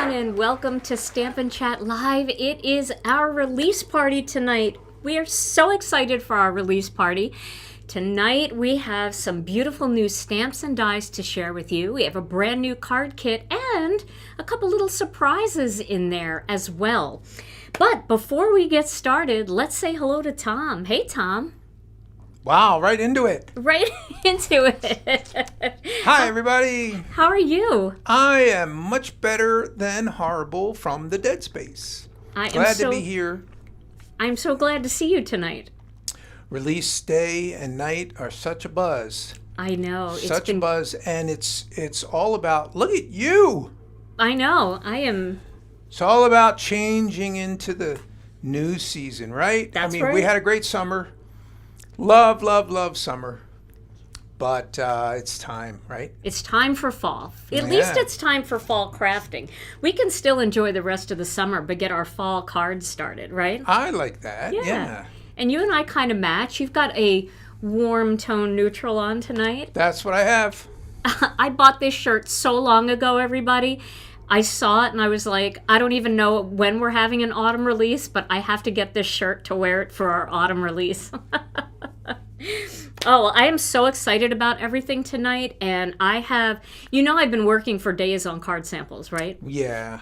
everyone, and welcome to Stampin' Chat Live. It is our release party tonight. We are so excited for our release party. Tonight we have some beautiful new stamps and dies to share with you. We have a brand new card kit and a couple little surprises in there as well. But before we get started, let's say hello to Tom. Hey, Tom. Wow, right into it. Right into it. Hi, everybody. How are you? I am much better than horrible from the dead space. Glad to be here. I'm so glad to see you tonight. Release day and night are such a buzz. I know. Such a buzz, and it's all about, look at you. I know. I am. It's all about changing into the new season, right? That's right. We had a great summer. Love summer. But it's time, right? It's time for fall. At least it's time for fall crafting. We can still enjoy the rest of the summer, but get our fall cards started, right? I like that, yeah. And you and I kind of match. You've got a warm tone neutral on tonight. That's what I have. I bought this shirt so long ago, everybody. I saw it and I was like, I don't even know when we're having an autumn release, but I have to get this shirt to wear it for our autumn release. Oh, I am so excited about everything tonight, and I've been working for days on card samples, right? Yeah,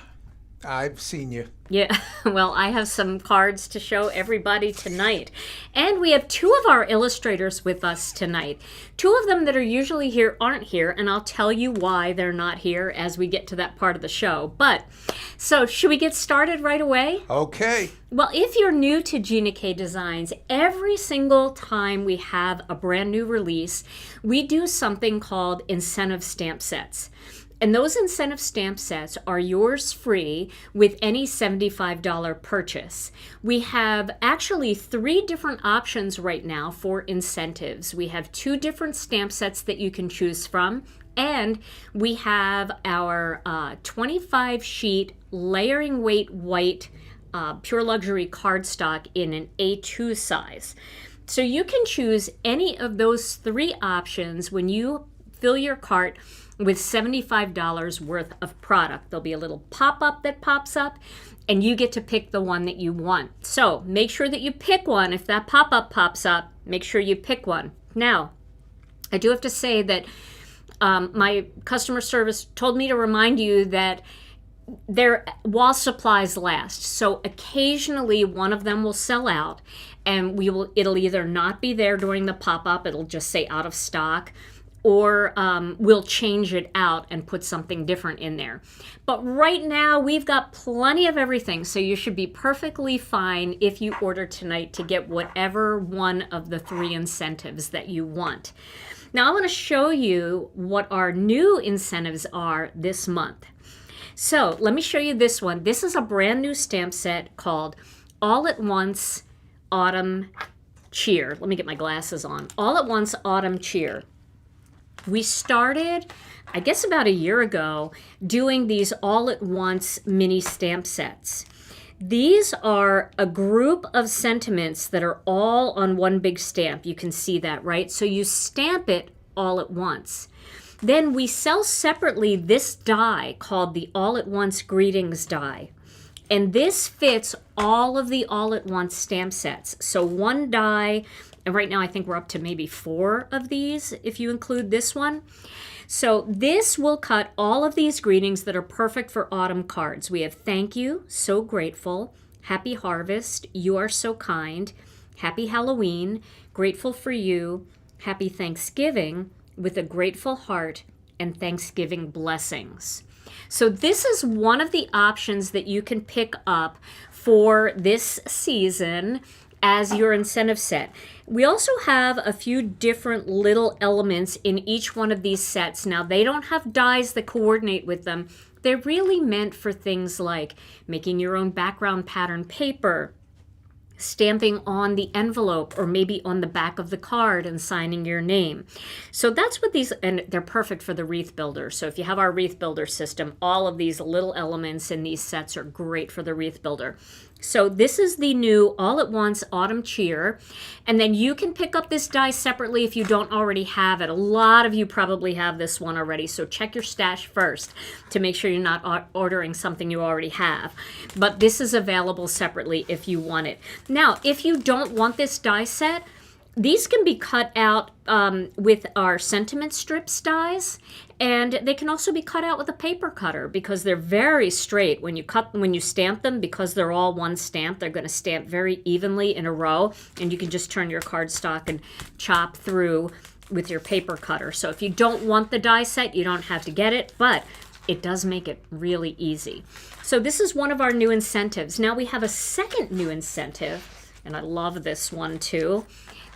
I've seen you. Yeah, well, I have some cards to show everybody tonight. And we have two of our illustrators with us tonight. Two of them that are usually here aren't here, and I'll tell you why they're not here as we get to that part of the show. So should we get started right away? Okay. Well, if you're new to Gina K Designs, every single time we have a brand new release, we do something called incentive stamp sets. And those incentive stamp sets are yours free with any $75 purchase. We have actually 3 different options right now for incentives. We have 2 different stamp sets that you can choose from. And we have our 25-sheet layering weight white pure luxury cardstock in an A2 size. So you can choose any of those 3 options when you fill your cart with $75 worth of product. There'll be a little pop-up that pops up, and you get to pick the one that you want. So make sure that you pick one. If that pop-up pops up, make sure you pick one. Now, I do have to say that my customer service told me to remind you that while supplies last. So occasionally one of them will sell out, and it'll either not be there during the pop-up, it'll just say out of stock, or we'll change it out and put something different in there. But right now, we've got plenty of everything, so you should be perfectly fine if you order tonight to get whatever one of the 3 incentives that you want. Now, I want to show you what our new incentives are this month. So let me show you this one. This is a brand new stamp set called All at Once Autumn Cheer. Let me get my glasses on. All at Once Autumn Cheer. We started, I guess about a year ago, doing these all-at-once mini stamp sets. These are a group of sentiments that are all on one big stamp. You can see that, right? So you stamp it all at once. Then we sell separately this die called the All-at-Once Greetings die. And this fits all of the all-at-once stamp sets. So one die, and right now I think we're up to maybe 4 of these if you include this one. So this will cut all of these greetings that are perfect for autumn cards. We have thank you, so grateful, happy harvest, you are so kind, happy Halloween, grateful for you, happy Thanksgiving, with a grateful heart, and Thanksgiving blessings. So this is one of the options that you can pick up for this season as your incentive set. We also have a few different little elements in each one of these sets. Now, they don't have dies that coordinate with them. They're really meant for things like making your own background pattern paper, stamping on the envelope or maybe on the back of the card and signing your name. So that's what these, and they're perfect for the wreath builder. So if you have our wreath builder system, all of these little elements in these sets are great for the wreath builder. So this is the new All at Once Autumn Cheer. And then you can pick up this die separately if you don't already have it. A lot of you probably have this one already, so check your stash first to make sure you're not ordering something you already have. But this is available separately if you want it. Now, if you don't want this die set, these can be cut out with our sentiment strips dies, and they can also be cut out with a paper cutter because they're very straight. When you stamp them, because they're all one stamp, they're going to stamp very evenly in a row, and you can just turn your cardstock and chop through with your paper cutter. So if you don't want the die set, you don't have to get it, but it does make it really easy. So this is one of our new incentives. Now we have a second new incentive, and I love this one too.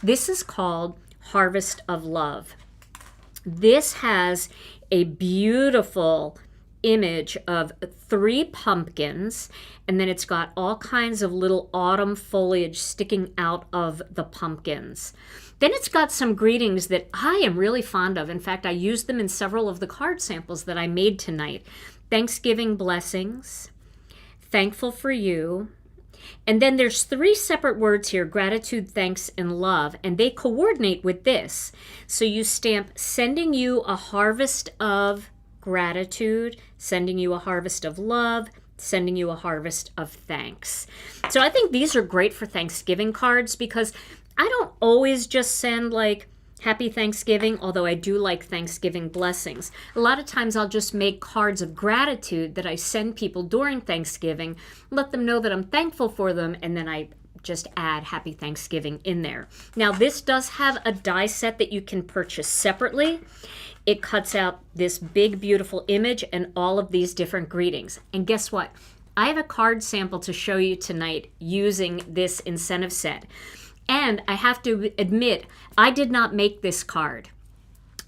This is called Harvest of Love. This has a beautiful image of 3 pumpkins, and then it's got all kinds of little autumn foliage sticking out of the pumpkins. Then it's got some greetings that I am really fond of. In fact, I used them in several of the card samples that I made tonight. Thanksgiving blessings, thankful for you. And then there's 3 separate words here, gratitude, thanks, and love, and they coordinate with this. So you stamp sending you a harvest of gratitude, sending you a harvest of love, sending you a harvest of thanks. So I think these are great for Thanksgiving cards because I don't always just send like Happy Thanksgiving, although I do like Thanksgiving blessings. A lot of times I'll just make cards of gratitude that I send people during Thanksgiving, let them know that I'm thankful for them, and then I just add Happy Thanksgiving in there. Now this does have a die set that you can purchase separately. It cuts out this big beautiful image and all of these different greetings. And guess what? I have a card sample to show you tonight using this incentive set. And I have to admit, I did not make this card.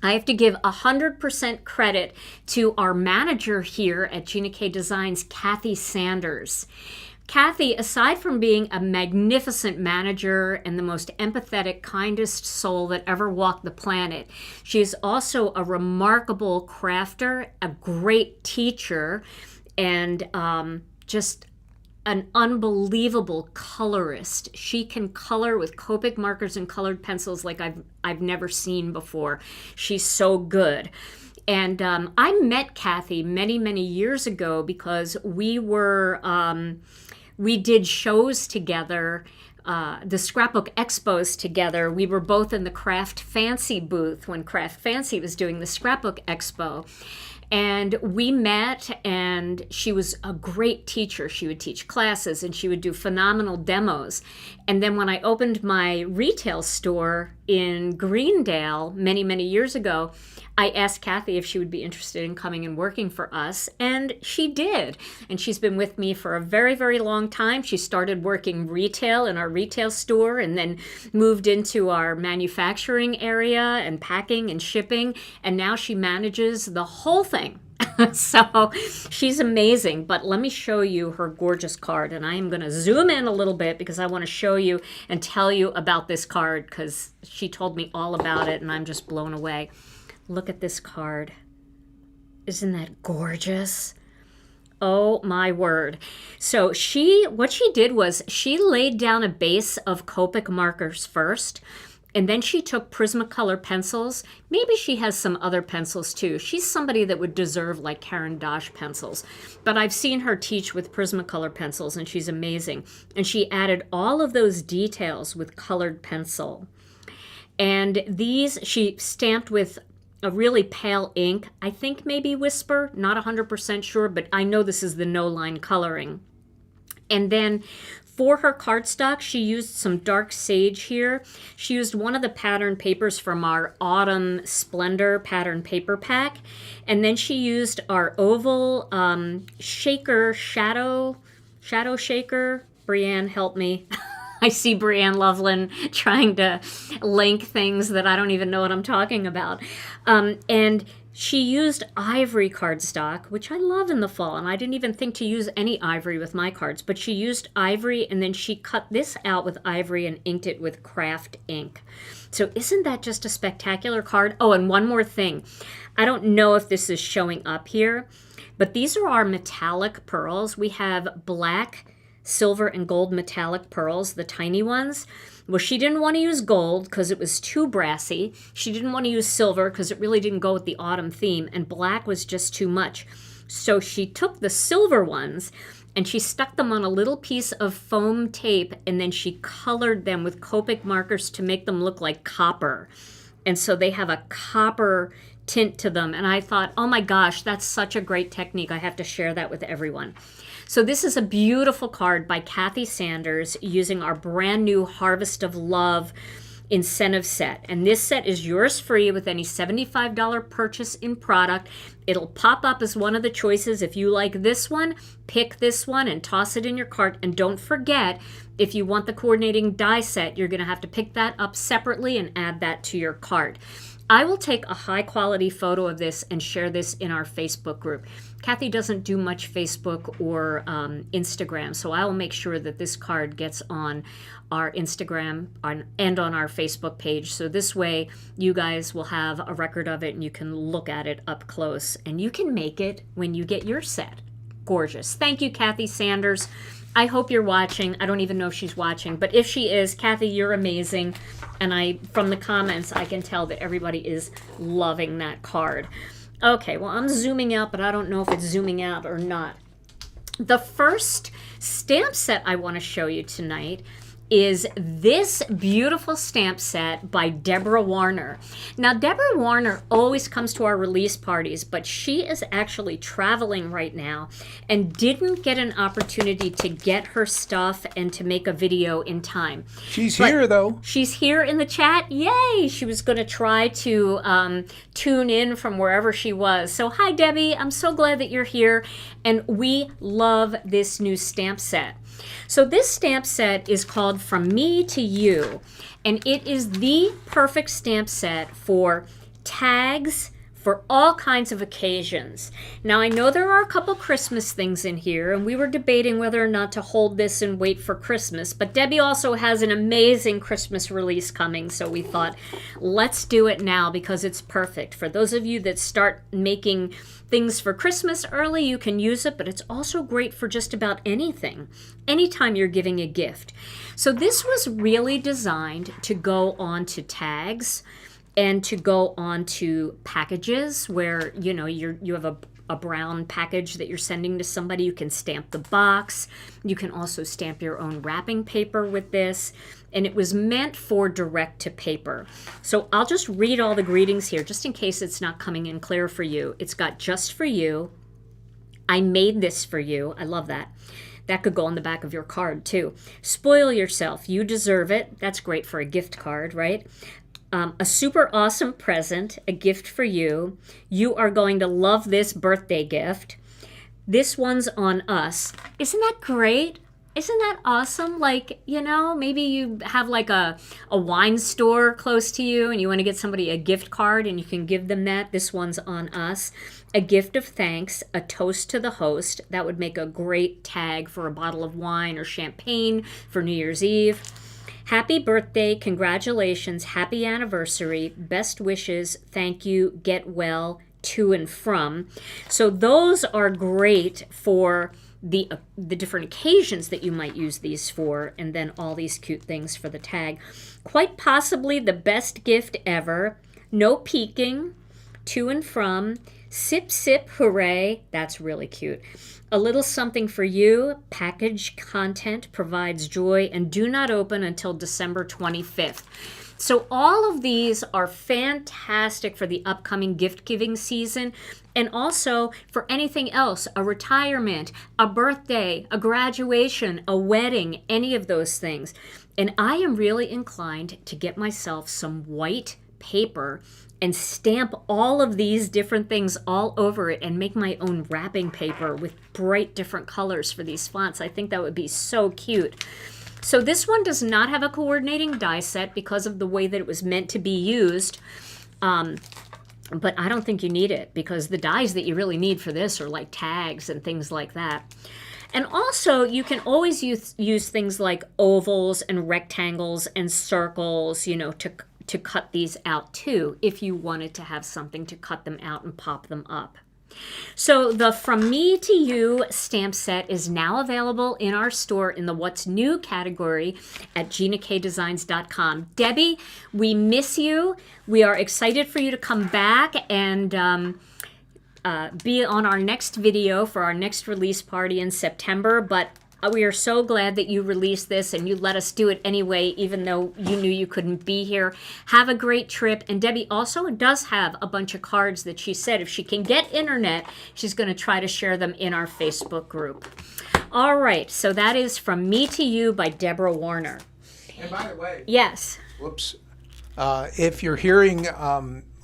I have to give 100% credit to our manager here at Gina K Designs, Kathy Sanders. Kathy, aside from being a magnificent manager and the most empathetic, kindest soul that ever walked the planet, she is also a remarkable crafter, a great teacher, and just an unbelievable colorist. She can color with Copic markers and colored pencils like I've never seen before. She's so good. And I met Kathy many, many years ago because we did shows together, the Scrapbook Expos together. We were both in the Craft Fancy booth when Craft Fancy was doing the Scrapbook Expo. And we met, and she was a great teacher. She would teach classes, and she would do phenomenal demos. And then when I opened my retail store in Greendale many, many years ago, I asked Kathy if she would be interested in coming and working for us, and she did. And she's been with me for a very, very long time. She started working retail in our retail store and then moved into our manufacturing area and packing and shipping, and now she manages the whole thing. So she's amazing. But let me show you her gorgeous card, and I am going to zoom in a little bit because I want to show you and tell you about this card because she told me all about it, and I'm just blown away. Look at this card. Isn't that gorgeous? Oh my word. So what she did was she laid down a base of Copic markers first, and then she took Prismacolor pencils. Maybe she has some other pencils too. She's somebody that would deserve like Caran d'Ache pencils. But I've seen her teach with Prismacolor pencils, and she's amazing. And she added all of those details with colored pencil. And these she stamped with a really pale ink. I think maybe Whisper, not 100% sure, but I know this is the no-line coloring. And then for her cardstock, she used some dark sage here. She used one of the pattern papers from our Autumn Splendor pattern paper pack. And then she used our oval shaker, shadow shaker. Brianne, help me. I see Brianne Loveland trying to link things that I don't even know what I'm talking about. And She used ivory cardstock, which I love in the fall, and I didn't even think to use any ivory with my cards, but she used ivory, and then she cut this out with ivory and inked it with craft ink. So isn't that just a spectacular card? Oh, and one more thing. I don't know if this is showing up here, but these are our metallic pearls. We have black, silver, and gold metallic pearls, the tiny ones. Well, she didn't want to use gold because it was too brassy. She didn't want to use silver because it really didn't go with the autumn theme, and black was just too much. So she took the silver ones and she stuck them on a little piece of foam tape, and then she colored them with Copic markers to make them look like copper. And so they have a copper tint to them. And I thought, oh my gosh, that's such a great technique. I have to share that with everyone. So this is a beautiful card by Kathy Sanders using our brand new Harvest of Love incentive set. And this set is yours free with any $75 purchase in product. It'll pop up as one of the choices. If you like this one, pick this one and toss it in your cart. And don't forget, if you want the coordinating die set, you're going to have to pick that up separately and add that to your cart. I will take a high quality photo of this and share this in our Facebook group. Kathy doesn't do much Facebook or Instagram, so I will make sure that this card gets on our Instagram and on our Facebook page. So this way you guys will have a record of it and you can look at it up close, and you can make it when you get your set. Gorgeous. Thank you, Kathy Sanders. I hope you're watching. I don't even know if she's watching, but if she is, Kathy, you're amazing. And from the comments, I can tell that everybody is loving that card. Okay, well, I'm zooming out, but I don't know if it's zooming out or not. The first stamp set I want to show you tonight is this beautiful stamp set by Deborah Warner. Now, Deborah Warner always comes to our release parties, but she is actually traveling right now and didn't get an opportunity to get her stuff and to make a video in time. She's here, though. She's here in the chat. Yay! She was going to try to tune in from wherever she was. So, hi, Debbie. I'm so glad that you're here, and we love this new stamp set. So this stamp set is called From Me to You, and it is the perfect stamp set for tags, for all kinds of occasions. Now, I know there are a couple Christmas things in here, and we were debating whether or not to hold this and wait for Christmas, but Debbie also has an amazing Christmas release coming, so we thought, let's do it now because it's perfect. For those of you that start making things for Christmas early, you can use it, but it's also great for just about anything, anytime you're giving a gift. So this was really designed to go on to tags and to go on to packages where, you know, you have a brown package that you're sending to somebody. You can stamp the box. You can also stamp your own wrapping paper with this. And it was meant for direct to paper. So I'll just read all the greetings here just in case it's not coming in clear for you. It's got just for you. I made this for you. I love that. That could go on the back of your card too. Spoil yourself. You deserve it. That's great for a gift card, right? A super awesome present, a gift for you. You are going to love this birthday gift. This one's on us. Isn't that great? Isn't that awesome? Like, you know, maybe you have like a wine store close to you and you want to get somebody a gift card and you can give them that. This one's on us. A gift of thanks, a toast to the host. That would make a great tag for a bottle of wine or champagne for New Year's Eve. Happy birthday, congratulations, happy anniversary, best wishes, thank you, get well, to and from. So those are great for the different occasions that you might use these for, and then all these cute things for the tag. Quite possibly the best gift ever. No peeking, to and from, sip, sip, hooray. That's really cute. A little something for you. Package content provides joy and do not open until December 25th. So all of these are fantastic for the upcoming gift-giving season and also for anything else, a retirement, a birthday, a graduation, a wedding, any of those things. And I am really inclined to get myself some white paper and stamp all of these different things all over it and make my own wrapping paper with bright different colors for these fonts. I think that would be so cute. So this one does not have a coordinating die set because of the way that it was meant to be used. but I don't think you need it because the dies that you really need for this are like tags and things like that. And also, you can always use things like ovals and rectangles and circles, to cut these out too, if you wanted to have something to cut them out and pop them up. So the From Me to You stamp set is now available in our store in the What's New category at GinaKDesigns.com. Debbie, we miss you. We are excited for you to come back and be on our next video for our next release party in September. But we are so glad that you released this and you let us do it anyway, even though you knew you couldn't be here. Have a great trip. And Debbie also does have a bunch of cards that she said if she can get internet, she's going to try to share them in our Facebook group. All right, so that is From Me to You by Deborah Warner. And by the way, yes. Whoops. If you're hearing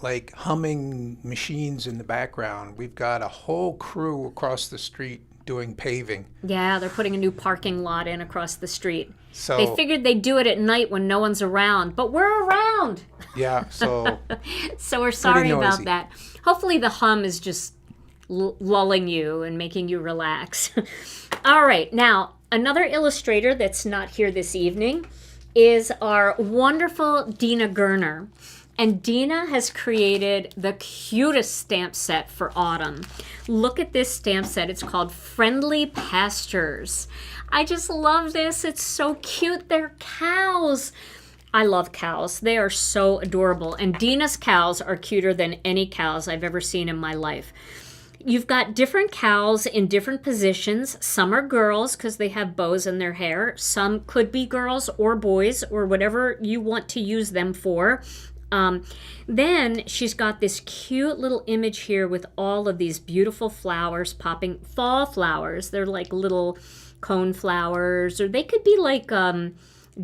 like humming machines in the background, we've got a whole crew across the street doing paving. Yeah, they're putting a new parking lot in across the street. So they figured they'd do it at night when no one's around, but we're around. Yeah, so so we're sorry about that. Hopefully the hum is just lulling you and making you relax. All right, now another illustrator that's not here this evening is our wonderful Dina Gerner. And Dina has created the cutest stamp set for autumn. Look at this stamp set. It's called Friendly Pastures. I just love this. It's so cute. They're cows. I love cows. They are so adorable. And Dina's cows are cuter than any cows I've ever seen in my life. You've got different cows in different positions. Some are girls because they have bows in their hair. Some could be girls or boys or whatever you want to use them for. Then she's got this cute little image here with all of these beautiful flowers popping, fall flowers. They're like little cone flowers, or they could be like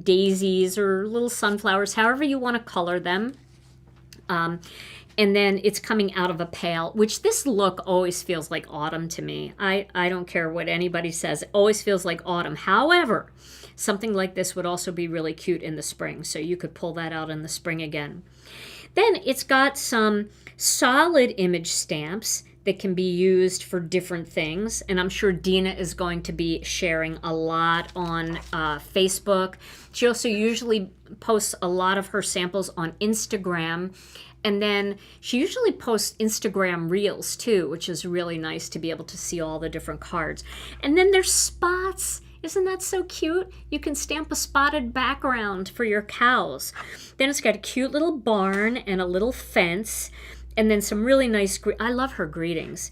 daisies or little sunflowers, however you want to color them. And then it's coming out of a pail, which this look always feels like autumn to me. I don't care what anybody says. It always feels like autumn. However, something like this would also be really cute in the spring, so you could pull that out in the spring again. Then it's got some solid image stamps that can be used for different things, and I'm sure Dina is going to be sharing a lot on Facebook. She also usually posts a lot of her samples on Instagram, and then she usually posts Instagram Reels too, which is really nice to be able to see all the different cards. And then there's spots. Isn't that so cute? You can stamp a spotted background for your cows. Then it's got a cute little barn and a little fence, and then some really nice, I love her greetings.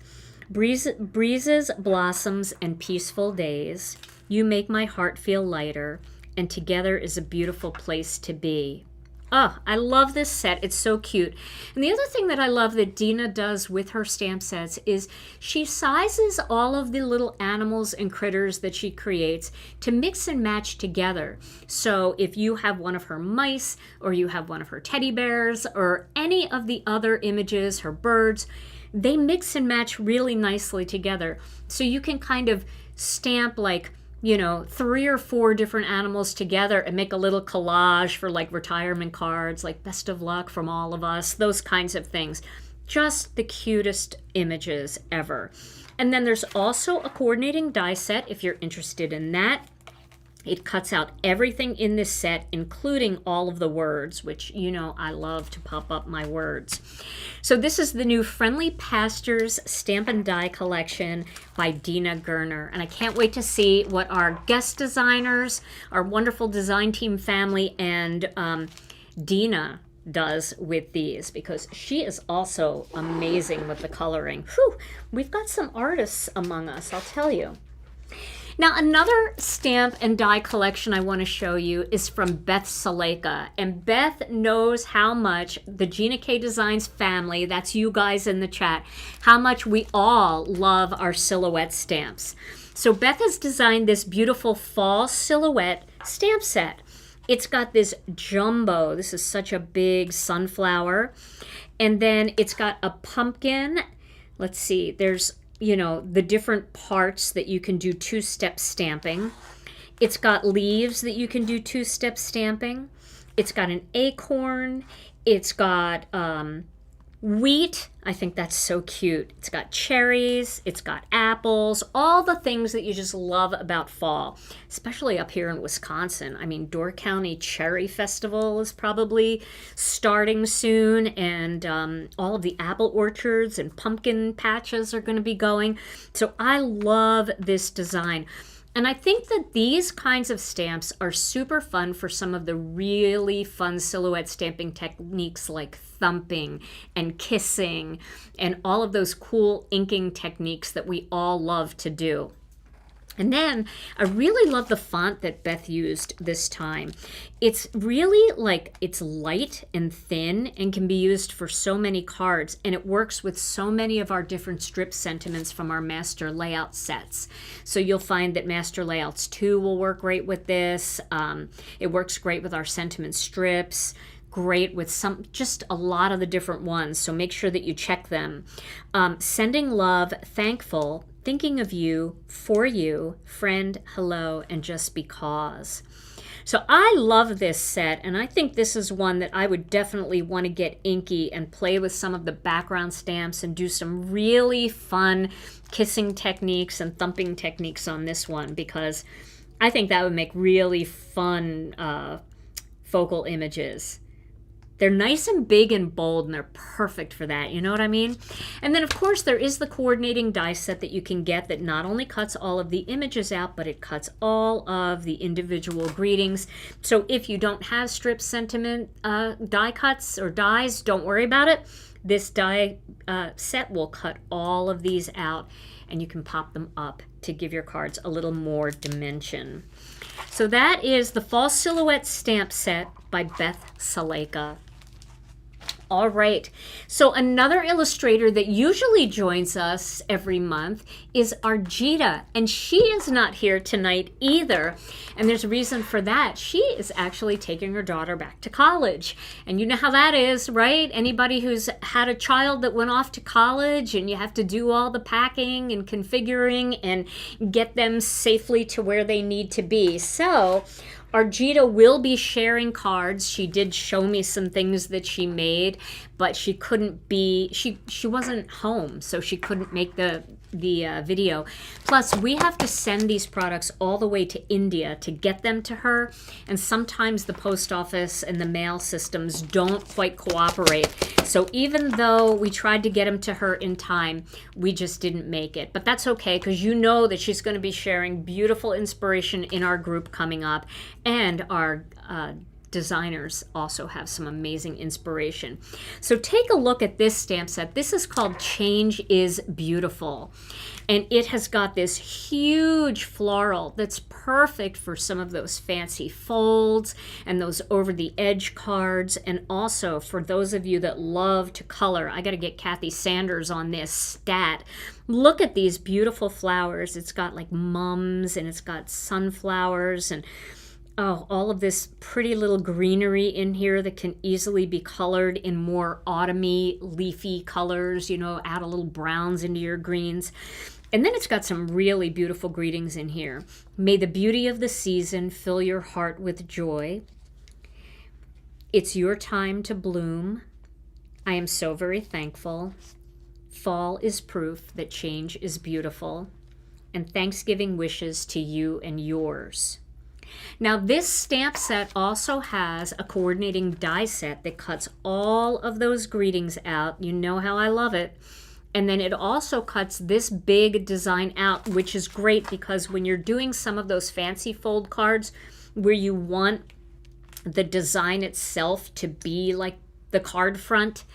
Breezes, blossoms, and peaceful days. You make my heart feel lighter, and together is a beautiful place to be. Oh, I love this set. It's so cute. And the other thing that I love that Dina does with her stamp sets is she sizes all of the little animals and critters that she creates to mix and match together. So if you have one of her mice, or you have one of her teddy bears, or any of the other images, her birds, they mix and match really nicely together. So you can kind of stamp like 3 or 4 different animals together and make a little collage for like retirement cards, like best of luck from all of us, those kinds of things. Just the cutest images ever. And then there's also a coordinating die set if you're interested in that. It cuts out everything in this set, including all of the words, which I love to pop up my words. So this is the new Friendly Pastures Stamp and Die Collection by Dina Gerner. And I can't wait to see what our guest designers, our wonderful design team family, and Dina does with these, because she is also amazing with the coloring. Whew, we've got some artists among us, I'll tell you. Now, another stamp and die collection I want to show you is from Beth Saleka. And Beth knows how much the Gina K Designs family, that's you guys in the chat, how much we all love our silhouette stamps. So Beth has designed this beautiful fall silhouette stamp set. It's got this jumbo, this is such a big sunflower. And then it's got a pumpkin. Let's see, there's the different parts that you can do 2-step stamping. It's got leaves that you can do 2-step stamping. It's got an acorn. It's got Wheat, I think that's so cute. It's got cherries, it's got apples, all the things that you just love about fall, especially up here in Wisconsin. I mean, Door County Cherry Festival is probably starting soon, and all of the apple orchards and pumpkin patches are going to be going. So I love this design. And I think that these kinds of stamps are super fun for some of the really fun silhouette stamping techniques like thumping and kissing and all of those cool inking techniques that we all love to do. And then I really love the font that Beth used this time. It's really it's light and thin and can be used for so many cards, and it works with so many of our different strip sentiments from our master layout sets. So you'll find that Master Layouts 2 will work great with this. It works great with our sentiment strips. Great with just a lot of the different ones, so make sure that you check them. Sending love, thankful, thinking of you, for you, friend, hello, and just because. So I love this set, and I think this is one that I would definitely want to get inky and play with some of the background stamps and do some really fun kissing techniques and thumping techniques on this one, because I think that would make really fun focal images. They're nice and big and bold, and they're perfect for that. You know what I mean? And then, of course, there is the coordinating die set that you can get that not only cuts all of the images out, but it cuts all of the individual greetings. So if you don't have strip sentiment die cuts or dies, don't worry about it. This die set will cut all of these out, and you can pop them up to give your cards a little more dimension. So that is the Fall Silhouette Stamp Set by Beth Saleka. All right, so another illustrator that usually joins us every month is our Gina, and she is not here tonight either. And there's a reason for that. She is actually taking her daughter back to college. And you know how that is, right? Anybody who's had a child that went off to college, and you have to do all the packing and configuring and get them safely to where they need to be. So Arjita will be sharing cards. She did show me some things that she made, but she couldn't be, she wasn't home, so she couldn't make the video. Plus, we have to send these products all the way to India to get them to her, and sometimes the post office and the mail systems don't quite cooperate. So even though we tried to get them to her in time, we just didn't make it. But that's okay, because you know that she's going to be sharing beautiful inspiration in our group coming up, and our designers also have some amazing inspiration. So take a look at this stamp set. This is called Change is Beautiful, and it has got this huge floral that's perfect for some of those fancy folds and those over the edge cards, and also for those of you that love to color. I got to get Kathy Sanders on this stat. Look at these beautiful flowers. It's got like mums, and it's got sunflowers, and all of this pretty little greenery in here that can easily be colored in more autumny, leafy colors, you know, add a little browns into your greens. And then it's got some really beautiful greetings in here. May the beauty of the season fill your heart with joy. It's your time to bloom. I am so very thankful. Fall is proof that change is beautiful. And Thanksgiving wishes to you and yours. Now, this stamp set also has a coordinating die set that cuts all of those greetings out. You know how I love it. And then it also cuts this big design out, which is great because when you're doing some of those fancy fold cards where you want the design itself to be like the card front,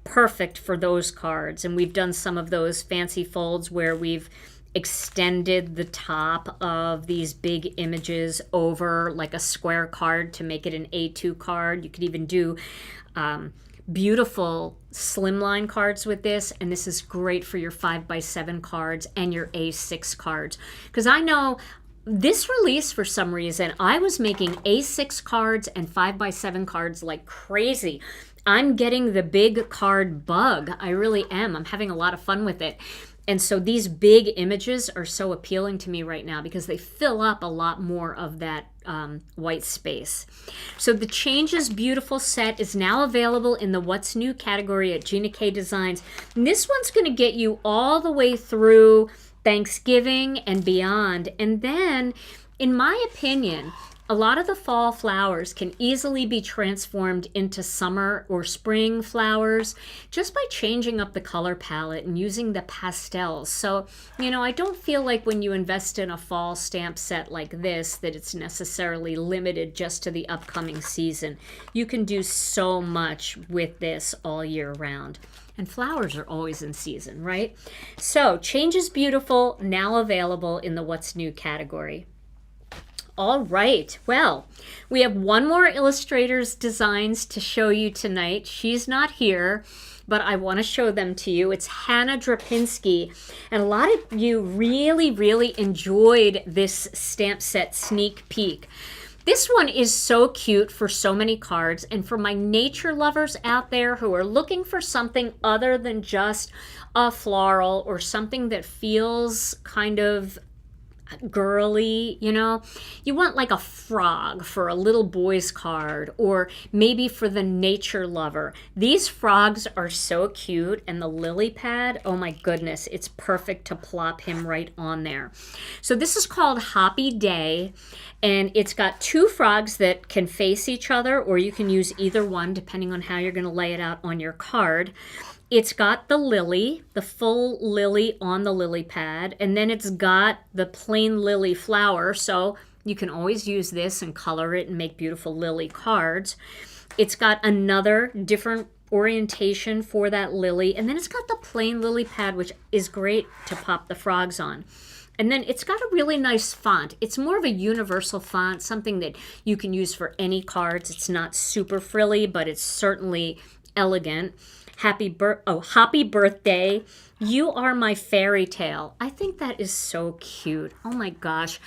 perfect for those cards. And we've done some of those fancy folds where we've extended the top of these big images over like a square card to make it an A2 card. You could even do beautiful slimline cards with this, and this is great for your 5x7 cards and your A6 cards. Because I know this release, for some reason, I was making A6 cards and 5x7 cards like crazy. I'm getting the big card bug. I really am. I'm having a lot of fun with it. And so these big images are so appealing to me right now because they fill up a lot more of that white space. So the Changes Beautiful set is now available in the What's New category at Gina K Designs. And this one's going to get you all the way through Thanksgiving and beyond. And then, in my opinion, a lot of the fall flowers can easily be transformed into summer or spring flowers just by changing up the color palette and using the pastels. So, I don't feel like when you invest in a fall stamp set like this that it's necessarily limited just to the upcoming season. You can do so much with this all year round. And flowers are always in season, right? So, Changes Beautiful, now available in the What's New category. All right, well, we have one more illustrator's designs to show you tonight. She's not here, but I want to show them to you. It's Hannah Drapinski, and a lot of you really, really enjoyed this stamp set sneak peek. This one is so cute for so many cards, and for my nature lovers out there who are looking for something other than just a floral or something that feels kind of girly, you want like a frog for a little boy's card, or maybe for the nature lover. These frogs are so cute, and the lily pad, oh my goodness, it's perfect to plop him right on there. So this is called Happy Day, and it's got two frogs that can face each other, or you can use either one depending on how you're going to lay it out on your card. It's got the lily, the full lily on the lily pad, and then it's got the plain lily flower, so you can always use this and color it and make beautiful lily cards. It's got another different orientation for that lily, and then it's got the plain lily pad, which is great to pop the frogs on. And then it's got a really nice font. It's more of a universal font, something that you can use for any cards. It's not super frilly, but it's certainly elegant. Happy birthday. You are my fairy tale. I think that is so cute. Oh my gosh.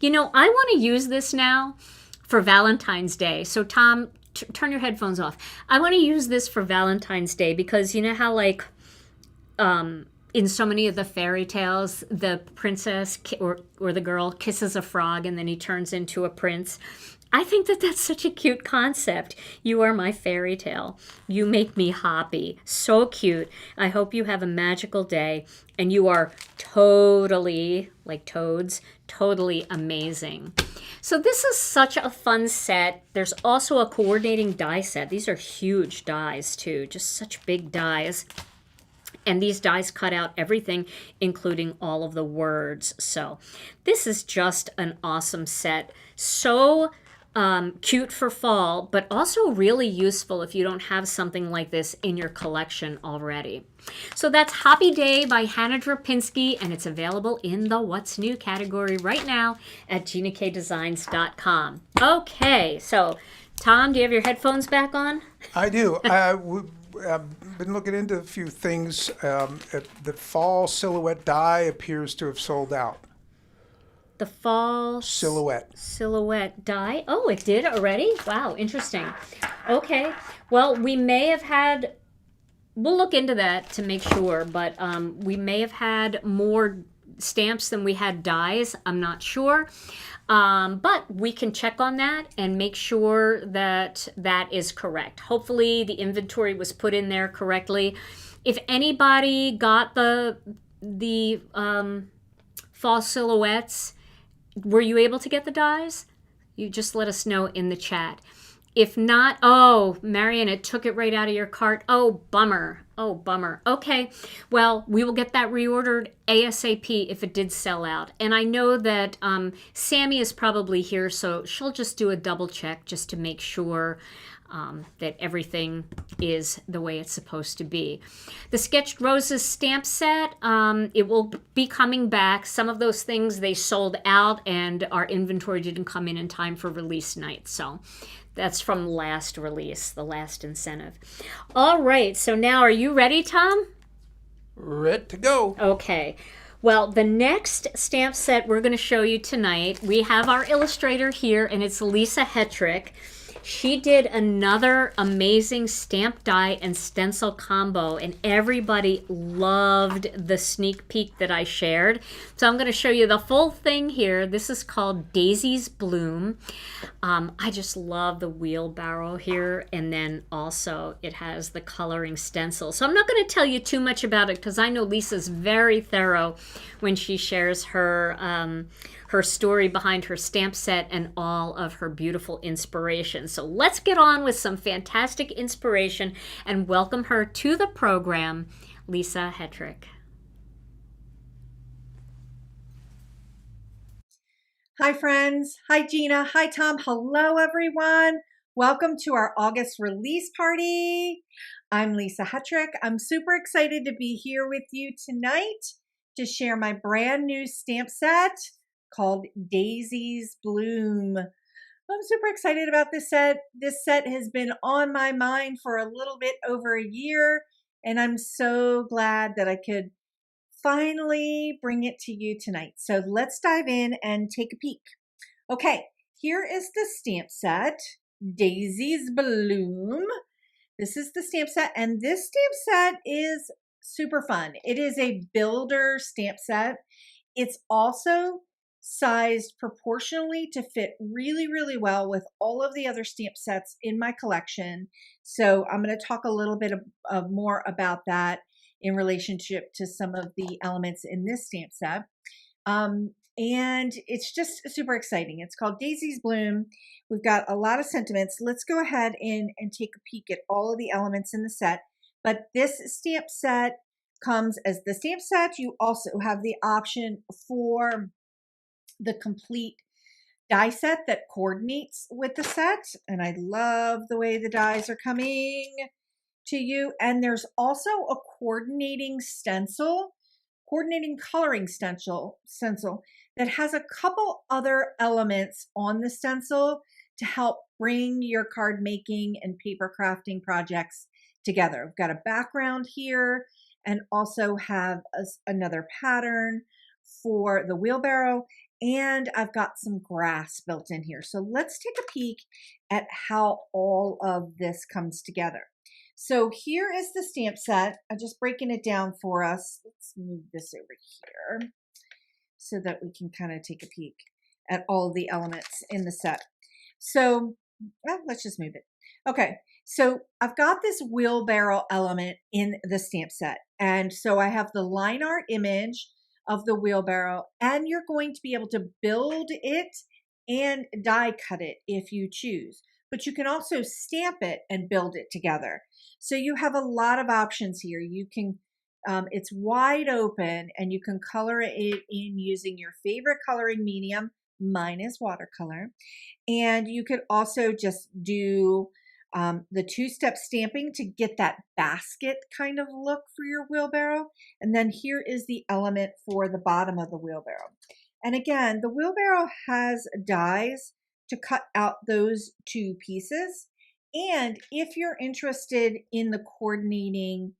I want to use this now for Valentine's Day. So Tom, turn your headphones off. I want to use this for Valentine's Day because you know how in so many of the fairy tales, the princess or the girl kisses a frog and then he turns into a prince. I think that that's such a cute concept. You are my fairy tale. You make me happy. So cute. I hope you have a magical day, and you are totally, like toads, totally amazing. So this is such a fun set. There's also a coordinating die set. These are huge dies too, just such big dies. And these dies cut out everything, including all of the words. So this is just an awesome set. So cute for fall, but also really useful if you don't have something like this in your collection already. So that's Happy Day by Hannah Drapinski, and it's available in the What's New category right now at GinaKDesigns.com. Okay, so Tom, do you have your headphones back on? I do. I've been looking into a few things. The fall silhouette die appears to have sold out. The fall silhouette die. Oh, it did already? Wow, interesting. Okay. Well, we'll look into that to make sure, but we may have had more stamps than we had dies. I'm not sure. But we can check on that and make sure that that is correct. Hopefully the inventory was put in there correctly. If anybody got the fall silhouettes, were you able to get the dies? You just let us know in the chat. If not, oh, Marion, it took it right out of your cart. Oh, bummer. Oh, bummer. Okay, well, we will get that reordered ASAP if it did sell out. And I know that Sammy is probably here, so she'll just do a double check just to make sure that everything is the way it's supposed to be. The Sketched Roses stamp set, it will be coming back. Some of those things, they sold out and our inventory didn't come in time for release night. So that's from last release, the last incentive. All right, so now are you ready, Tom? Ready to go. Okay. Well, the next stamp set we're going to show you tonight, we have our illustrator here, and it's Lisa Hetrick. She did another amazing stamp die and stencil combo, and everybody loved the sneak peek that I shared. So I'm going to show you the full thing here. This is called Daisy's Bloom. I just love the wheelbarrow here, and then also it has the coloring stencil. So I'm not going to tell you too much about it because I know Lisa's very thorough when she shares her story behind her stamp set and all of her beautiful inspiration. So let's get on with some fantastic inspiration and welcome her to the program, Lisa Hetrick. Hi, friends. Hi, Gina. Hi, Tom. Hello, everyone. Welcome to our August release party. I'm Lisa Hetrick. I'm super excited to be here with you tonight to share my brand new stamp set called Daisy's Bloom. I'm super excited about this set. This set has been on my mind for a little bit over a year, and I'm so glad that I could finally bring it to you tonight. So let's dive in and take a peek. Okay, here is the stamp set, Daisy's Bloom. This is the stamp set, and this stamp set is super fun. It is a builder stamp set. It's also sized proportionally to fit really, really well with all of the other stamp sets in my collection. So I'm going to talk a little bit of more about that in relationship to some of the elements in this stamp set. And it's just super exciting. It's called Daisy's Bloom. We've got a lot of sentiments. Let's go ahead and take a peek at all of the elements in the set. But this stamp set comes as the stamp set. You also have the option for the complete die set that coordinates with the set. And I love the way the dies are coming to you. And there's also a coordinating coloring stencil that has a couple other elements on the stencil to help bring your card making and paper crafting projects together. I've got a background here and also have another pattern for the wheelbarrow, and I've got some grass built in here. So let's take a peek at how all of this comes together. So here is the stamp set. I'm just breaking it down for us. Let's move this over here so that we can kind of take a peek at all of the elements in the set. So let's just move it. Okay, so I've got this wheelbarrow element in the stamp set. And so I have the line art image of the wheelbarrow, and you're going to be able to build it and die cut it if you choose. But you can also stamp it and build it together. So you have a lot of options here. You can, it's wide open, and you can color it in using your favorite coloring medium. Mine is watercolor. And you could also just do the two-step stamping to get that basket kind of look for your wheelbarrow. And then here is the element for the bottom of the wheelbarrow. And again, the wheelbarrow has dies to cut out those two pieces. And if you're interested in the coordinating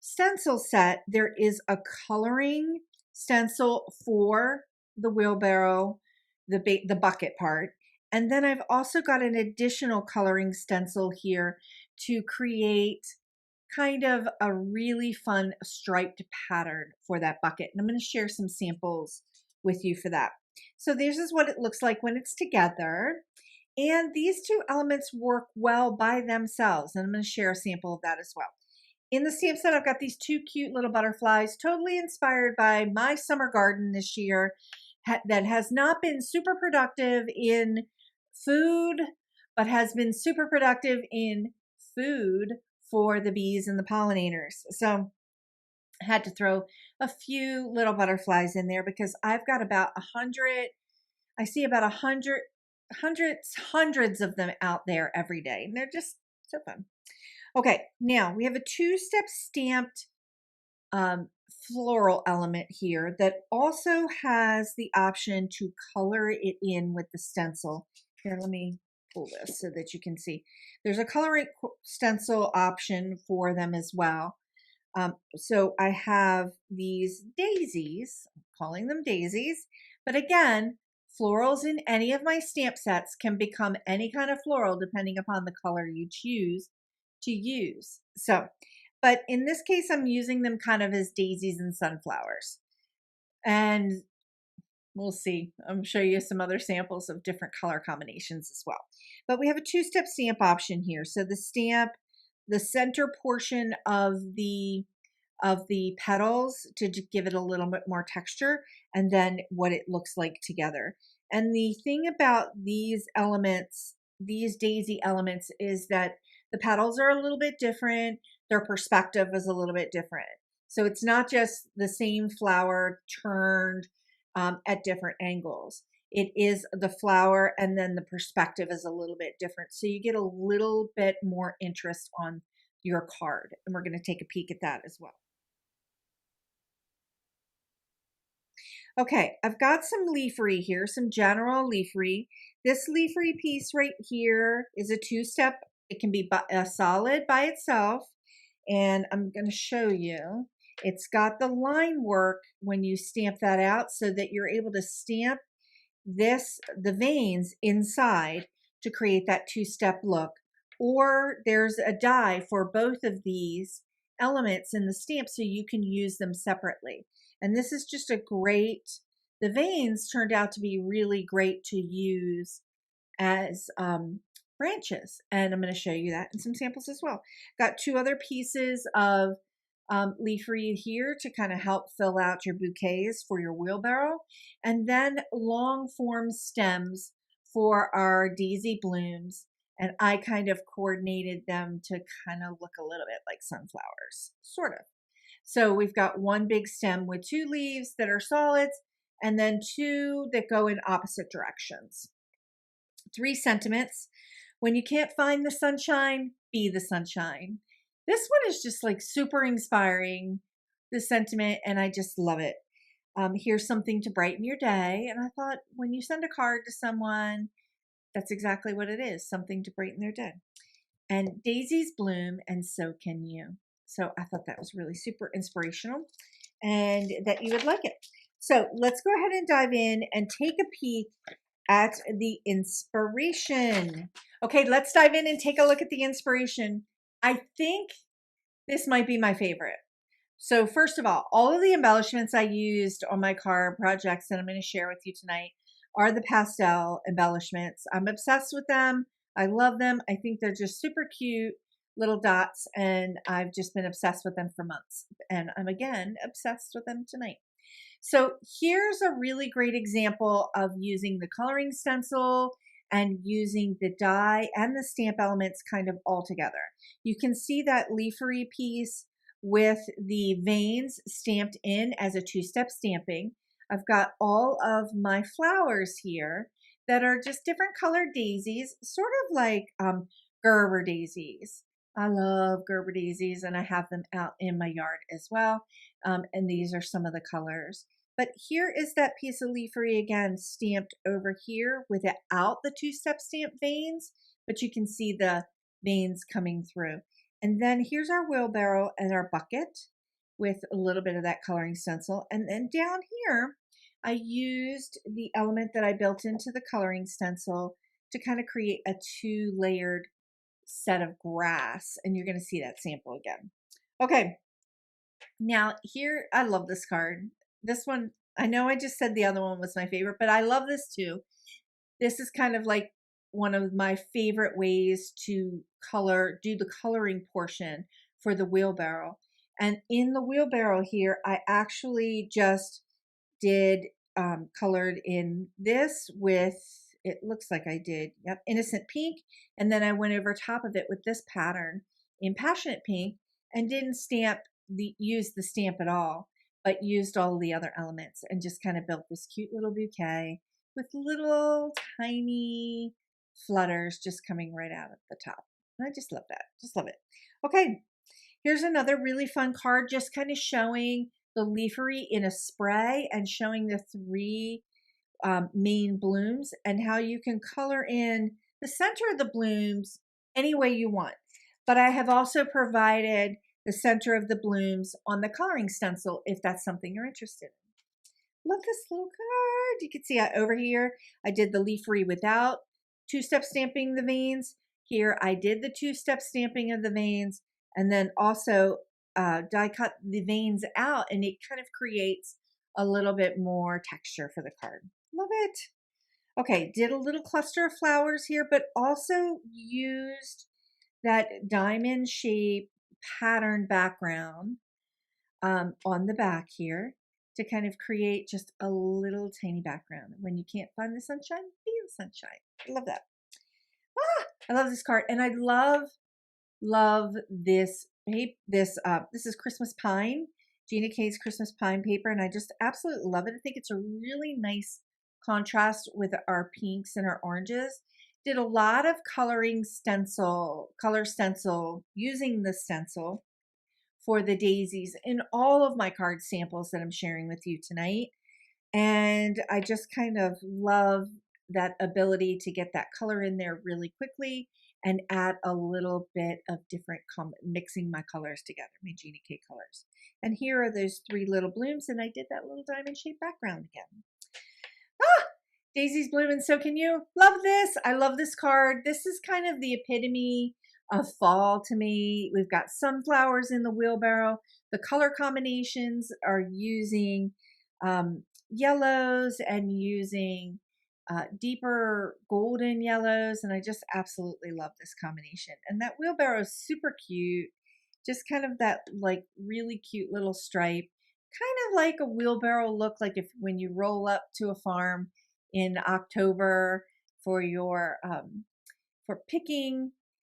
stencil set, there is a coloring stencil for the wheelbarrow, the bucket part. And then I've also got an additional coloring stencil here to create kind of a really fun striped pattern for that bucket. And I'm going to share some samples with you for that. So this is what it looks like when it's together. And these two elements work well by themselves. And I'm going to share a sample of that as well. In the stamp set, I've got these two cute little butterflies, totally inspired by my summer garden this year that has not been super productive in food, but has been super productive in food for the bees and the pollinators. So I had to throw a few little butterflies in there because I've got about 100, I see about 100, hundreds of them out there every day. And they're just so fun. Okay, now we have a two-step stamped floral element here that also has the option to color it in with the stencil. Here, let me pull this so that you can see. There's a coloring stencil option for them as well. So I have these daisies, I'm calling them daisies, but again, Florals in any of my stamp sets can become any kind of floral depending upon the color you choose to use. So, but in this case, I'm using them kind of as daisies and sunflowers. And we'll see. I'm show you some other samples of different color combinations as well. But we have a two-step stamp option here. So the stamp, the center portion of the petals to give it a little bit more texture, and then what it looks like together. And the thing about these elements, these daisy elements, is that the petals are a little bit different. Their perspective is a little bit different. So it's not just the same flower turned at different angles. It is the flower, and then the perspective is a little bit different. So you get a little bit more interest on your card. And we're going to take a peek at that as well. Okay, I've got some leafery here, some general leafery. This leafery piece right here is a two-step. It can be solid by itself, and I'm going to show you. It's got the line work when you stamp that out so that you're able to stamp the veins inside to create that two-step look. Or there's a die for both of these elements in the stamp so you can use them separately. And this is just a great, the veins turned out to be really great to use as branches. And I'm going to show you that in some samples as well. Got two other pieces of leafery here to kind of help fill out your bouquets for your wheelbarrow. And then long form stems for our daisy blooms. And I kind of coordinated them to kind of look a little bit like sunflowers, sort of. So we've got one big stem with two leaves that are solids, and then two that go in opposite directions. 3 sentiments. When you can't find the sunshine, be the sunshine. This one is just like super inspiring, the sentiment, and I just love it. Here's something to brighten your day. And I thought when you send a card to someone, that's exactly what it is, something to brighten their day. And daisies bloom, and so can you. So I thought that was really super inspirational and that you would like it. So let's go ahead and dive in and take a peek at the inspiration. Okay, let's dive in and take a look at the inspiration. I think this might be my favorite. So first of all of the embellishments I used on my card projects that I'm going to share with you tonight are the pastel embellishments. I'm obsessed with them. I love them. I think they're just super cute little dots, and I've just been obsessed with them for months. And I'm again obsessed with them tonight. So here's a really great example of using the coloring stencil and using the die and the stamp elements kind of all together. You can see that leafery piece with the veins stamped in as a two-step stamping. I've got all of my flowers here that are just different colored daisies, sort of like Gerber daisies. I love Gerber daisies, and I have them out in my yard as well. And these are some of the colors. But here is that piece of leafery again stamped over here without the two-step stamp veins, but you can see the veins coming through. And then here's our wheelbarrow and our bucket with a little bit of that coloring stencil. And then down here, I used the element that I built into the coloring stencil to kind of create a 2-layered set of grass. And you're going to see that sample again. Okay. Now here, I love this card. This one, I know I just said the other one was my favorite, but I love this too. This is kind of like one of my favorite ways to do the coloring portion for the wheelbarrow. And in the wheelbarrow here, I actually just did colored in this with, it looks like I did, yep, innocent pink. And then I went over top of it with this pattern in passionate pink and didn't use the stamp at all, but used all the other elements and just kind of built this cute little bouquet with little tiny flutters just coming right out at the top. And I just love that. Just love it. Okay, here's another really fun card just kind of showing the leafery in a spray and showing the 3 main blooms and how you can color in the center of the blooms any way you want. But I have also provided the center of the blooms on the coloring stencil if that's something you're interested in. Love this little card. You can see over here, I did the leafery without two-step stamping the veins. Here, I did the two-step stamping of the veins, and then also die cut the veins out, and it kind of creates a little bit more texture for the card. Love it. Okay, did a little cluster of flowers here, but also used that diamond shape pattern background on the back here to kind of create just a little tiny background. When you can't find the sunshine, be in sunshine. I love that. I love this card, and I love this paper. This is Christmas Pine, Gina K's Christmas Pine paper, and I just absolutely love it. I think it's a really nice contrast with our pinks and our oranges. Did a lot of color stencil, using the stencil for the daisies in all of my card samples that I'm sharing with you tonight. And I just kind of love that ability to get that color in there really quickly and add a little bit of different, mixing my colors together, my Gina K colors. And here are those 3 little blooms, and I did that little diamond shaped background again. Daisy's blooming, so can you. Love this. I love this card. This is kind of the epitome of fall to me. We've got sunflowers in the wheelbarrow. The color combinations are using yellows and using deeper golden yellows, and I just absolutely love this combination. And that wheelbarrow is super cute, just kind of that like really cute little stripe, kind of like a wheelbarrow look, like if when you roll up to a farm in October for your for picking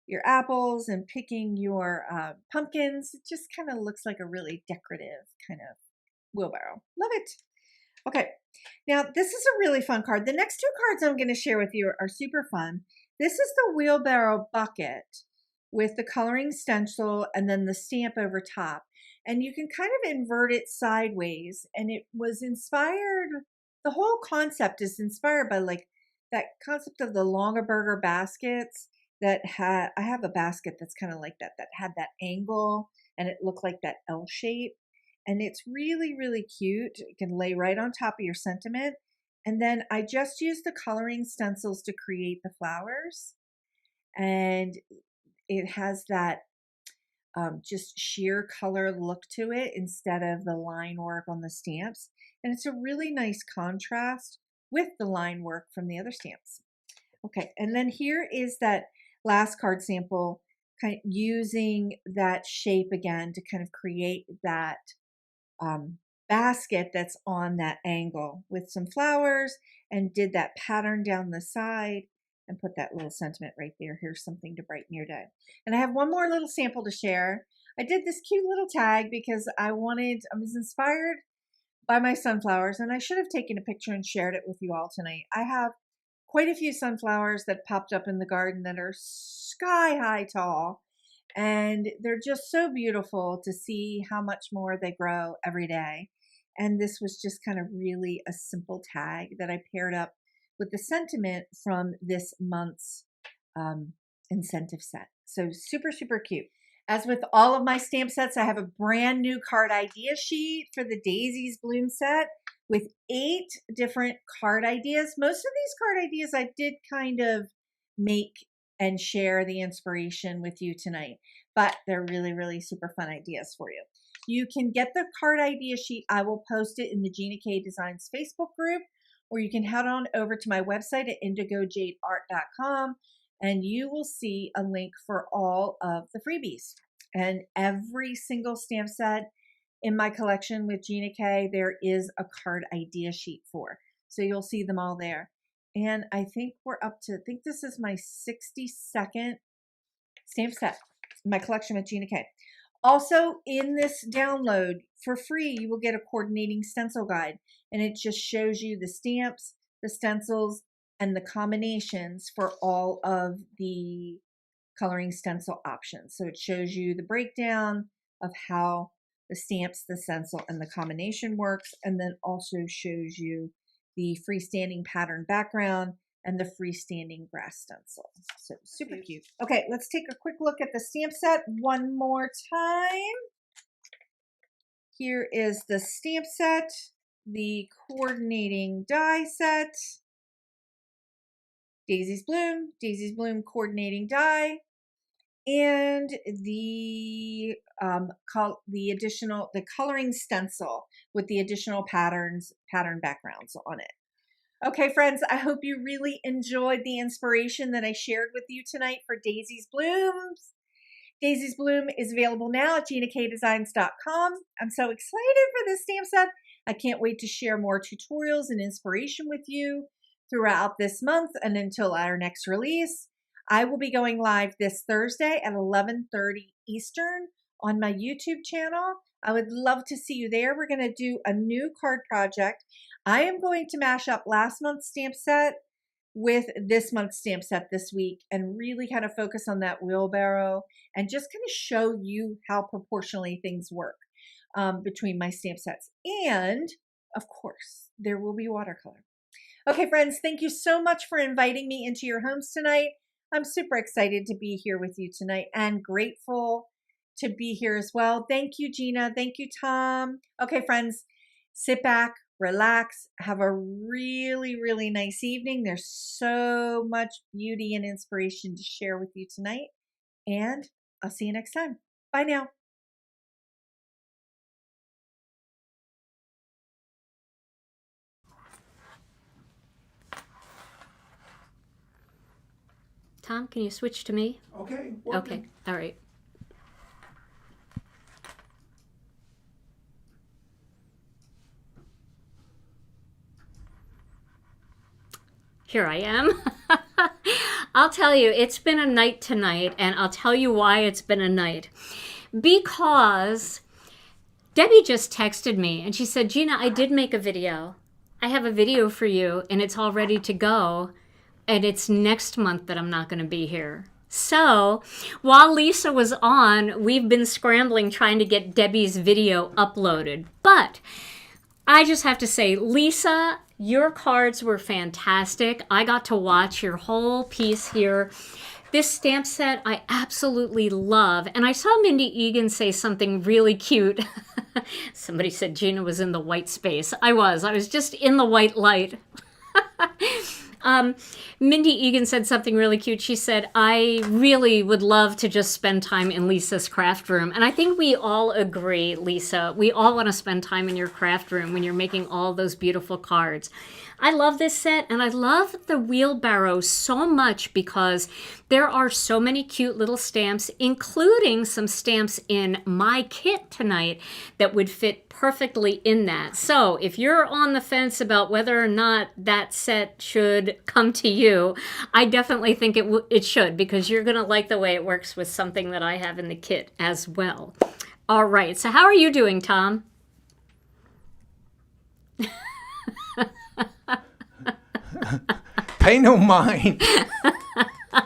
your apples and picking your pumpkins. It just kind of looks like a really decorative kind of wheelbarrow. Love it. Okay, now this is a really fun card. The next 2 cards I'm going to share with you are super fun. This is the wheelbarrow bucket with the coloring stencil and then the stamp over top. And you can kind of invert it sideways. And it was inspired, the whole concept is inspired by like that concept of the Longaberger baskets that had, I have a basket that's kind of like that had that angle and it looked like that L shape. And it's really, really cute. It can lay right on top of your sentiment. And then I just used the coloring stencils to create the flowers. And it has that just sheer color look to it instead of the line work on the stamps. And it's a really nice contrast with the line work from the other stamps. Okay, and then here is that last card sample, kind of using that shape again to kind of create that basket that's on that angle with some flowers, and did that pattern down the side and put that little sentiment right there. Here's something to brighten your day. And I have one more little sample to share. I did this cute little tag because I was inspired by my sunflowers, and I should have taken a picture and shared it with you all tonight. I have quite a few sunflowers that popped up in the garden that are sky high tall, and they're just so beautiful to see how much more they grow every day. And this was just kind of really a simple tag that I paired up with the sentiment from this month's incentive set. So super, super cute. As with all of my stamp sets, I have a brand new card idea sheet for the Daisies Bloom set with 8 different card ideas. Most of these card ideas I did kind of make and share the inspiration with you tonight, but they're really, really super fun ideas for you. You can get the card idea sheet. I will post it in the Gina K Designs Facebook group, or you can head on over to my website at indigojadeart.com, and you will see a link for all of the freebies. And every single stamp set in my collection with Gina K, there is a card idea sheet for. So you'll see them all there. And I think we're up to, I think this is my 62nd stamp set in my collection with Gina K. Also in this download for free, you will get a coordinating stencil guide, and it just shows you the stamps, the stencils, and the combinations for all of the coloring stencil options. So it shows you the breakdown of how the stamps, the stencil, and the combination works, and then also shows you the freestanding pattern background and the freestanding brass stencil. So super cute. Okay, let's take a quick look at the stamp set one more time. Here is the stamp set the coordinating die set. Daisy's Bloom coordinating die, and the coloring stencil with the additional pattern backgrounds on it. Okay, friends, I hope you really enjoyed the inspiration that I shared with you tonight for Daisy's Blooms. Daisy's Bloom is available now at GinaKDesigns.com. I'm so excited for this stamp set. I can't wait to share more tutorials and inspiration with you throughout this month and until our next release. I will be going live this Thursday at 11:30 Eastern on my YouTube channel. I would love to see you there. We're going to do a new card project. I am going to mash up last month's stamp set with this month's stamp set this week and really kind of focus on that wheelbarrow and just kind of show you how proportionally things work between my stamp sets. And of course, there will be watercolor. Okay, friends, thank you so much for inviting me into your homes tonight. I'm super excited to be here with you tonight and grateful to be here as well. Thank you, Gina. Thank you, Tom. Okay, friends, sit back, relax, have a really, really nice evening. There's so much beauty and inspiration to share with you tonight, and I'll see you next time. Bye now. Tom, can you switch to me? Okay. Okay, all right. Here I am. I'll tell you, it's been a night tonight, and I'll tell you why it's been a night. Because Debbie just texted me, and she said, Gina, I did make a video. I have a video for you, and it's all ready to go, and it's next month that I'm not going to be here. So while Lisa was on, we've been scrambling trying to get Debbie's video uploaded. But I just have to say, Lisa, your cards were fantastic. I got to watch your whole piece here. This stamp set I absolutely love. And I saw Mindy Egan say something really cute. Somebody said Gina was in the white space. I was just in the white light. Mindy Egan said something really cute. She said, I really would love to just spend time in Lisa's craft room. And I think we all agree, Lisa. We all want to spend time in your craft room when you're making all those beautiful cards. I love this set, and I love the wheelbarrow so much because there are so many cute little stamps, including some stamps in my kit tonight that would fit perfectly in that. So if you're on the fence about whether or not that set should come to you, I definitely think it should, because you're going to like the way it works with something that I have in the kit as well. All right, so how are you doing, Tom? Pay no mind.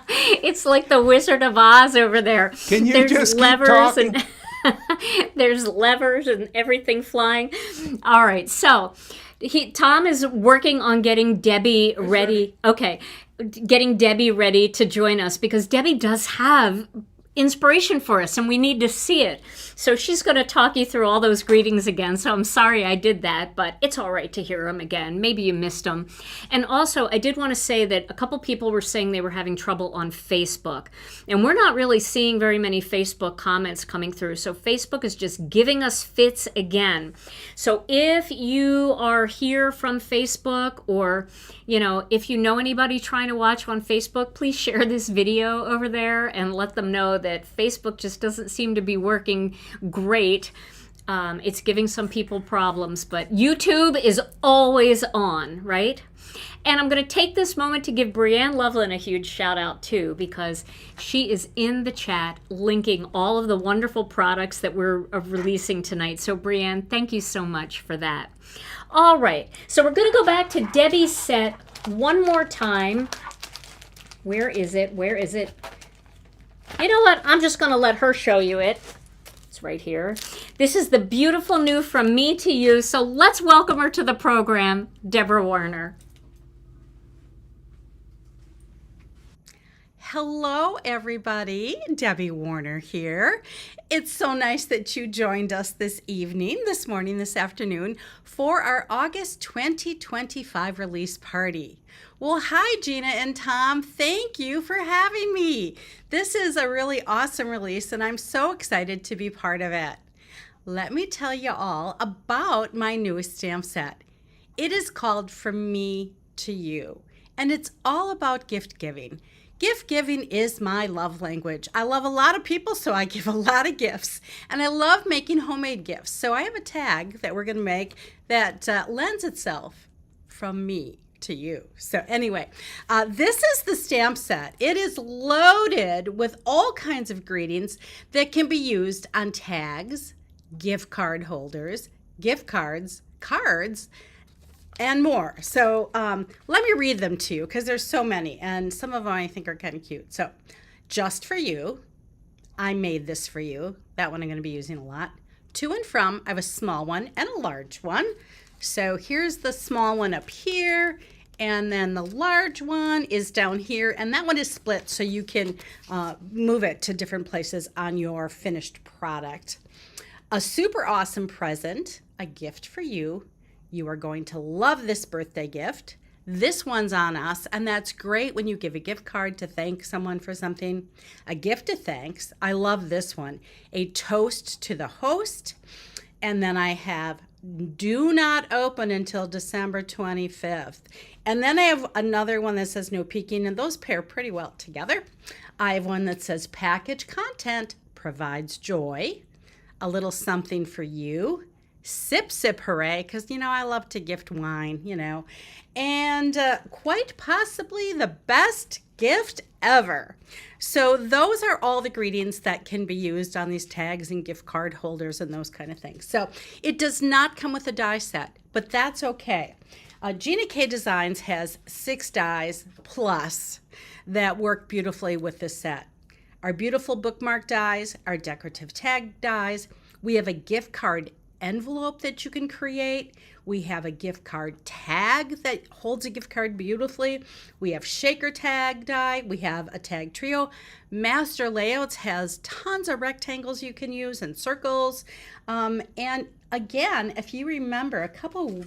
It's like the Wizard of Oz over there. Can you There's just keep levers talking? and there's levers and everything flying. All right, so Tom is working on getting Debbie ready. Okay, getting Debbie ready to join us, because Debbie does have inspiration for us and we need to see it. So she's going to talk you through all those greetings again. So I'm sorry I did that, but it's all right to hear them again. Maybe you missed them. And also, I did want to say that a couple people were saying they were having trouble on Facebook. And we're not really seeing very many Facebook comments coming through. So Facebook is just giving us fits again. So if you are here from Facebook, or if you know anybody trying to watch on Facebook, please share this video over there and let them know that Facebook just doesn't seem to be working great. It's giving some people problems, but YouTube is always on, right? And I'm going to take this moment to give Brianne Loveland a huge shout out too, because she is in the chat linking all of the wonderful products that we're releasing tonight. So Brianne, thank you so much for that. All right, so we're going to go back to Debbie's set one more time. Where is it? Where is it? You know what? I'm just going to let her show you it. It's right here. This is the beautiful new From Me to You. So let's welcome her to the program, Deborah Warner. Hello, everybody. Debbie Warner here. It's so nice that you joined us this evening, this morning, this afternoon for our August 2025 release party. Well, hi, Gina and Tom. Thank you for having me. This is a really awesome release, and I'm so excited to be part of it. Let me tell you all about my newest stamp set. It is called From Me to You, and it's all about gift giving. Gift giving is my love language. I love a lot of people, so I give a lot of gifts. And I love making homemade gifts. So I have a tag that we're going to make that lends itself from me to you. So anyway, this is the stamp set. It is loaded with all kinds of greetings that can be used on tags, gift card holders, gift cards, cards, and more. So let me read them to you because there's so many, and some of them I think are kind of cute. So, just for you, I made this for you. That one I'm going to be using a lot. To and from, I have a small one and a large one. So here's the small one up here, and then the large one is down here, and that one is split so you can move it to different places on your finished product. A super awesome present, a gift for you. You are going to love this birthday gift. This one's on us, and that's great when you give a gift card to thank someone for something. A gift of thanks. I love this one. A toast to the host. And then I have do not open until December 25th. And then I have another one that says no peeking, and those pair pretty well together. I have one that says package content provides joy. A little something for you. Sip, sip, hooray, because, I love to gift wine, and quite possibly the best gift ever. So those are all the greetings that can be used on these tags and gift card holders and those kind of things. So it does not come with a die set, but that's okay. Gina K Designs has 6 dies plus that work beautifully with this set. Our beautiful bookmark dies, our decorative tag dies. We have a gift card envelope that you can create. We have a gift card tag that holds a gift card beautifully. We have shaker tag die. We have a tag trio. Master Layouts has tons of rectangles you can use and circles. And again, if you remember a couple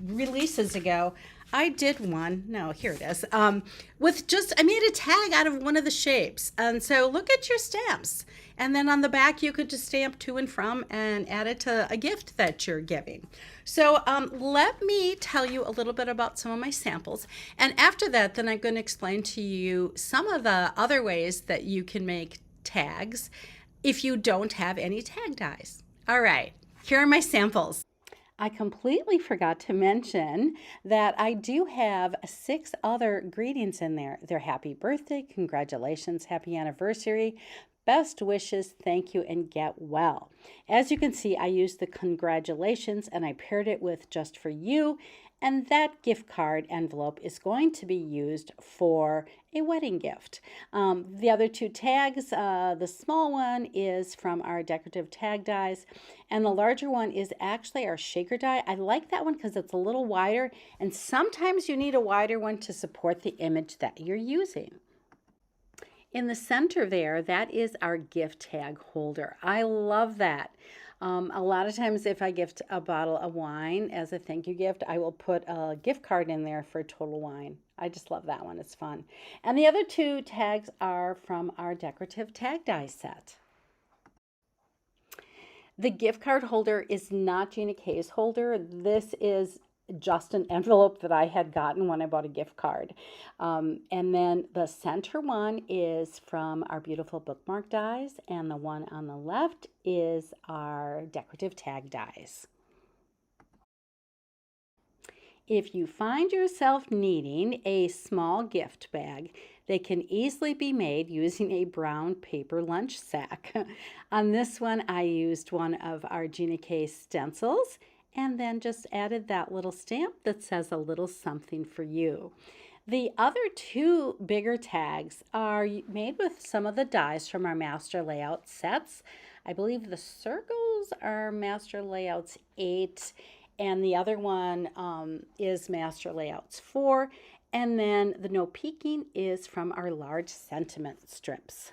releases ago, I did one, no, here it is, I made a tag out of one of the shapes. And so look at your stamps. And then on the back, you could just stamp to and from and add it to a gift that you're giving. So let me tell you a little bit about some of my samples. And after that, then I'm going to explain to you some of the other ways that you can make tags if you don't have any tag dies. All right, here are my samples. I completely forgot to mention that I do have 6 other greetings in there. They're happy birthday, congratulations, happy anniversary, best wishes, thank you, and get well. As you can see, I used the congratulations and I paired it with just for you. And that gift card envelope is going to be used for a wedding gift. The other 2 tags, the small one is from our decorative tag dies, and the larger one is actually our shaker die. I like that one because it's a little wider, and sometimes you need a wider one to support the image that you're using. In the center there, that is our gift tag holder. I love that. A lot of times if I gift a bottle of wine as a thank you gift, I will put a gift card in there for Total Wine. I just love that one. It's fun. And the other 2 tags are from our decorative tag die set. The gift card holder is not Gina K's holder. This is just an envelope that I had gotten when I bought a gift card. And then the center one is from our beautiful bookmark dies, and the one on the left is our decorative tag dies. If you find yourself needing a small gift bag, they can easily be made using a brown paper lunch sack. On this one, I used one of our Gina K stencils and then just added that little stamp that says a little something for you. The other 2 bigger tags are made with some of the dies from our Master Layout sets. I believe the circles are Master Layouts 8, and the other one is Master Layouts 4. And then the no peeking is from our large sentiment strips.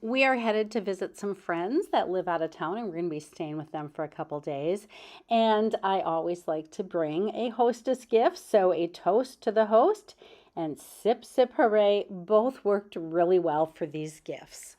We are headed to visit some friends that live out of town, and we're going to be staying with them for a couple days. And I always like to bring a hostess gift, so a toast to the host and sip, sip, hooray both worked really well for these gifts.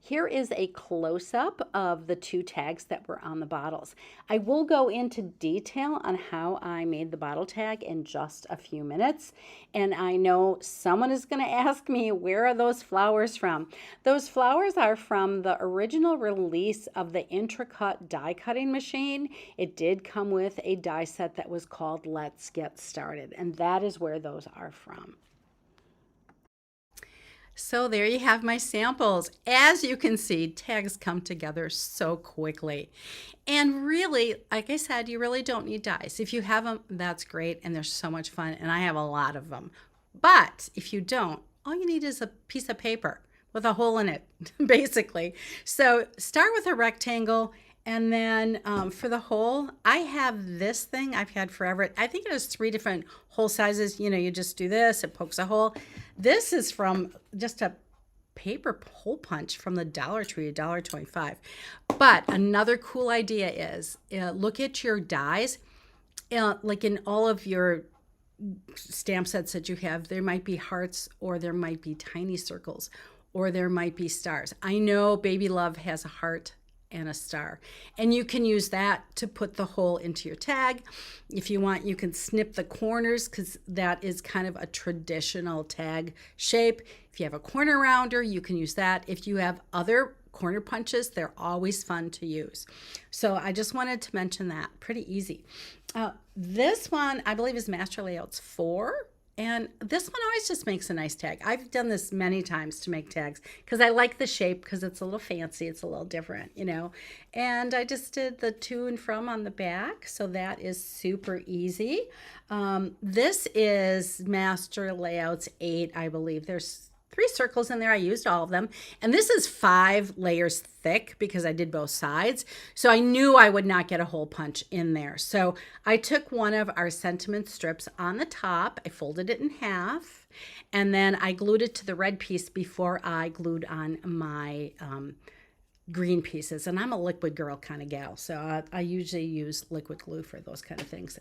Here is a close-up of the 2 tags that were on the bottles. I will go into detail on how I made the bottle tag in just a few minutes. And I know someone is going to ask me, where are those flowers from? Those flowers are from the original release of the Intricut die cutting machine. It did come with a die set that was called Let's Get Started, and that is where those are from. So there you have my samples. As you can see, tags come together so quickly. And really, like I said, you really don't need dies. If you have them, that's great, and they're so much fun, and I have a lot of them. But if you don't, all you need is a piece of paper with a hole in it, basically. So start with a rectangle, and then for the hole, I have this thing I've had forever. I think it has 3 different hole sizes. You know, you just do this, it pokes a hole. This is from just a paper hole punch from the Dollar Tree, $1.25. But another cool idea is look at your dies. Like in all of your stamp sets that you have, there might be hearts, or there might be tiny circles, or there might be stars. I know Baby Love has a heart and a star, and you can use that to put the hole into your tag. If you want, you can snip the corners, because that is kind of a traditional tag shape. If you have a corner rounder, you can use that. If you have other corner punches, they're always fun to use. So I just wanted to mention that. Pretty easy. This one I believe is Master Layouts 4. And this one always just makes a nice tag. I've done this many times to make tags because I like the shape, because it's a little fancy. It's a little different, you know. And I just did the to and from on the back. So that is super easy. This is Master Layouts 8, I believe. There's 3 circles in there. I used all of them. And this is 5 layers thick because I did both sides. So I knew I would not get a hole punch in there. So I took one of our sentiment strips on the top. I folded it in half. And then I glued it to the red piece before I glued on my green pieces. And I'm a liquid girl kind of gal, so I usually use liquid glue for those kind of things.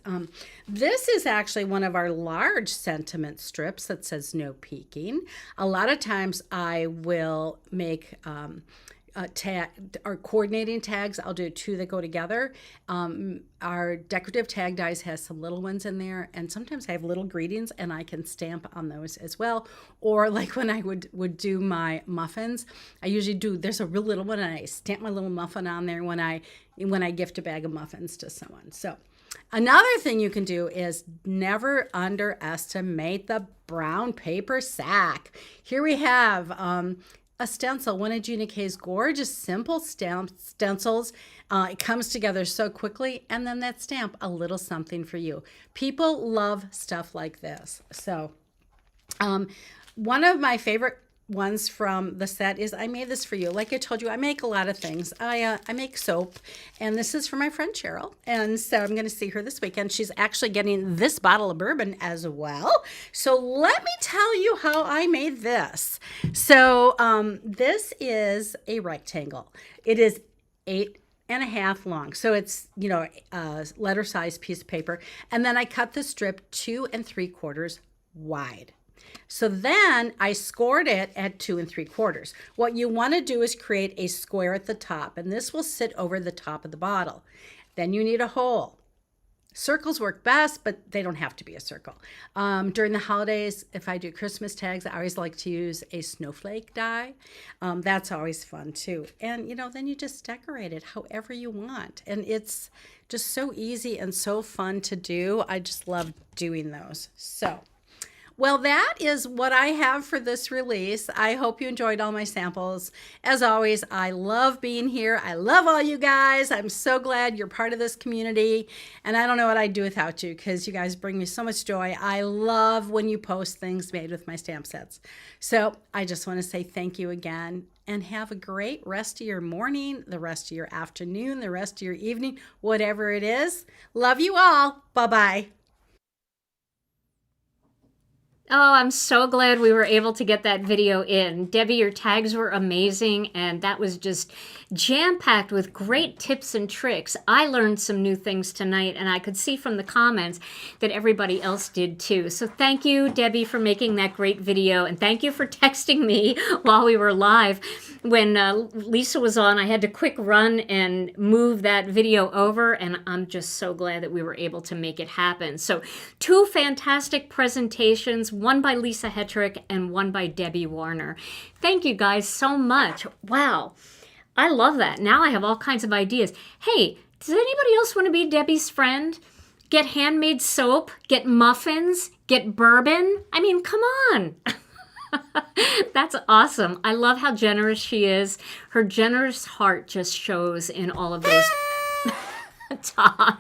This is actually one of our large sentiment strips that says no peeking. A lot of times I will make tag or coordinating tags. I'll do 2 that go together. Our decorative tag dies has some little ones in there, and sometimes I have little greetings, and I can stamp on those as well. Or like when I would do my muffins, I usually do, there's a real little one, and I stamp my little muffin on there when I gift a bag of muffins to someone. So another thing you can do is never underestimate the brown paper sack. Here we have a stencil, one of Gina K's gorgeous simple stencils. It comes together so quickly, and then that stamp, a little something for you. People love stuff like this. So one of my favorite ones from the set is, I made this for you. Like I told you, I make a lot of things. I make soap, and this is for my friend Cheryl, and so I'm going to see her this weekend. She's actually getting this bottle of bourbon as well. So let me tell you how I made this. So this is a rectangle. It is 8.5 long, so it's, you know, a letter size piece of paper, and then I cut the strip 2 3/4 wide. So then I scored it at 2 3/4. What you want to do is create a square at the top, and this will sit over the top of the bottle. Then you need a hole. Circles work best, but they don't have to be a circle. During the holidays, if I do Christmas tags, I always like to use a snowflake die. That's always fun too. And, you know, then you just decorate it however you want. And it's just so easy and so fun to do. I just love doing those. So, well, that is what I have for this release. I hope you enjoyed all my samples. As always, I love being here. I love all you guys. I'm so glad you're part of this community. And I don't know what I'd do without you, because you guys bring me so much joy. I love when you post things made with my stamp sets. So I just want to say thank you again, and have a great rest of your morning, the rest of your afternoon, the rest of your evening, whatever it is. Love you all. Bye-bye. Oh, I'm so glad we were able to get that video in. Debbie, your tags were amazing, and that was just jam-packed with great tips and tricks. I learned some new things tonight, and I could see from the comments that everybody else did too. So thank you, Debbie, for making that great video, and thank you for texting me while we were live. When Lisa was on, I had to quick run and move that video over, and I'm just so glad that we were able to make it happen. So 2 fantastic presentations, one by Lisa Hetrick and one by Debbie Warner. Thank you guys so much. Wow, I love that. Now I have all kinds of ideas. Hey, does anybody else want to be Debbie's friend? Get handmade soap, get muffins, get bourbon? I mean, come on. That's awesome. I love how generous she is. Her generous heart just shows in all of those. Tom.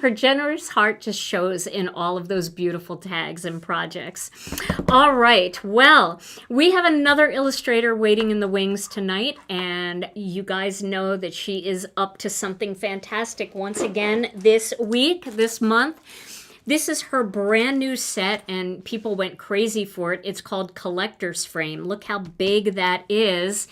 Her generous heart just shows in all of those beautiful tags and projects. All right. Well, we have another illustrator waiting in the wings tonight, and you guys know that she is up to something fantastic once again this week, this month. This is her brand new set, and people went crazy for it. It's called Collector's Frame. Look how big that is.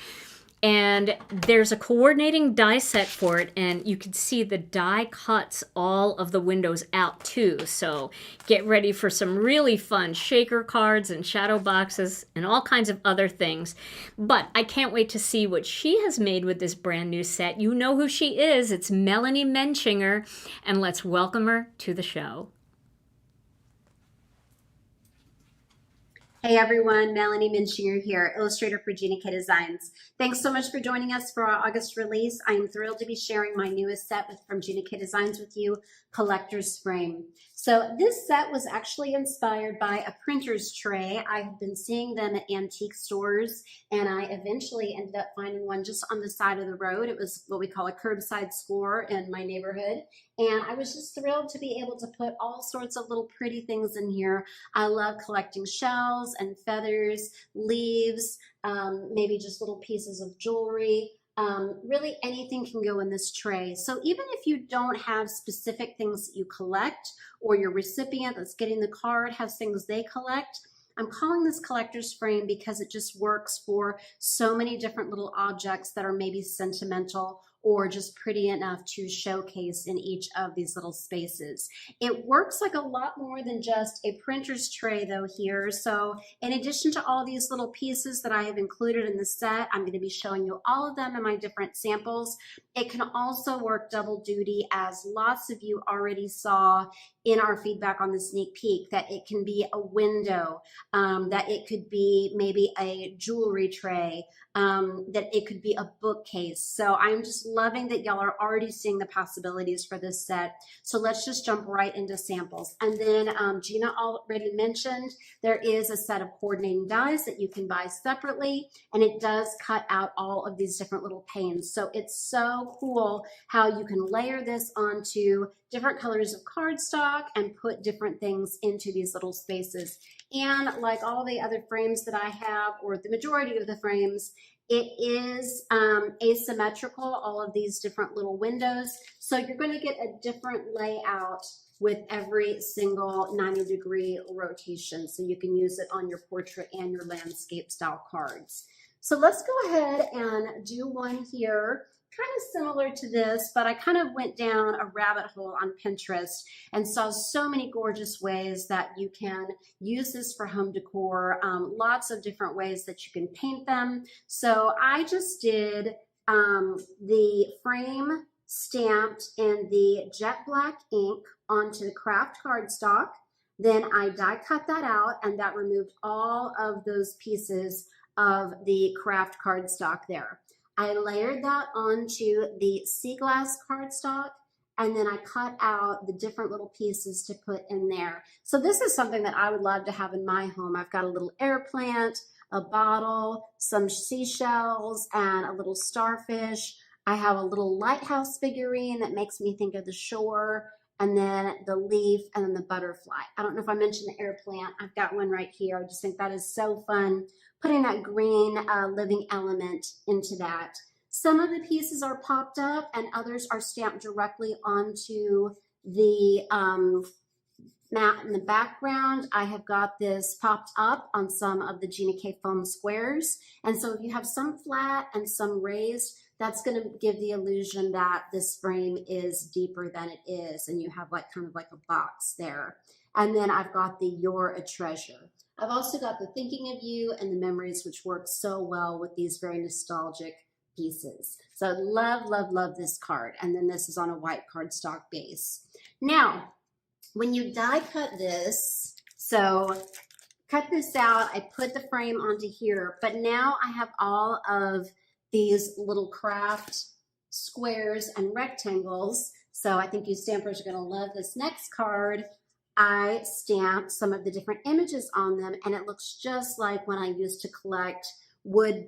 And there's a coordinating die set for it, and you can see the die cuts all of the windows out too. So get ready for some really fun shaker cards and shadow boxes and all kinds of other things. But I can't wait to see what she has made with this brand new set. You know who she is. It's Melanie Menchinger, and let's welcome her to the show. Hey everyone, Melanie Menchinger here, illustrator for Gina K Designs. Thanks so much for joining us for our August release. I am thrilled to be sharing my newest set from Gina K Designs with you, Collector's Frame. So this set was actually inspired by a printer's tray. I have been seeing them at antique stores, and I eventually ended up finding one just on the side of the road. It was what we call a curbside store in my neighborhood, and I was just thrilled to be able to put all sorts of little pretty things in here. I love collecting shells and feathers, leaves, maybe just little pieces of jewelry. Really anything can go in this tray. So even if you don't have specific things that you collect, or your recipient that's getting the card has things they collect, I'm calling this collector's frame because it just works for so many different little objects that are maybe sentimental or just pretty enough to showcase in each of these little spaces. It works like a lot more than just a printer's tray though here. So in addition to all these little pieces that I have included in the set, I'm going to be showing you all of them in my different samples. It can also work double duty, as lots of you already saw in our feedback on the sneak peek, that it can be a window, that it could be maybe a jewelry tray, that it could be a bookcase. So I'm just loving that y'all are already seeing the possibilities for this set. So let's just jump right into samples. And then Gina already mentioned there is a set of coordinating dies that you can buy separately, and it does cut out all of these different little panes. So it's so cool how you can layer this onto different colors of cardstock and put different things into these little spaces. And like all the other frames that I have, or the majority of the frames, it is asymmetrical, all of these different little windows. So you're going to get a different layout with every single 90-degree rotation. So you can use it on your portrait and your landscape style cards. So let's go ahead and do one here, kind of similar to this, but I kind of went down a rabbit hole on Pinterest and saw so many gorgeous ways that you can use this for home decor, lots of different ways that you can paint them. So I just did the frame stamped in the jet black ink onto the craft cardstock. Then I die cut that out, and that removed all of those pieces of the craft cardstock there. I layered that onto the sea glass cardstock, and then I cut out the different little pieces to put in there. So this is something that I would love to have in my home. I've got a little air plant, a bottle, some seashells, and a little starfish. I have a little lighthouse figurine that makes me think of the shore, and then the leaf, and then the butterfly. I don't know if I mentioned the air plant. I've got one right here. I just think that is so fun, putting that green living element into that. Some of the pieces are popped up, and others are stamped directly onto the matte in the background. I have got this popped up on some of the Gina K foam squares. And so if you have some flat and some raised, that's going to give the illusion that this frame is deeper than it is. And you have like kind of like a box there. And then I've got the You're a Treasure. I've also got the Thinking of You and the Memories, which work so well with these very nostalgic pieces. So love, love, love this card. And then this is on a white cardstock base. Now, when you die cut this, so cut this out, I put the frame onto here, but now I have all of these little craft squares and rectangles. So I think you stampers are going to love this next card. I stamped some of the different images on them, and it looks just like when I used to collect wood,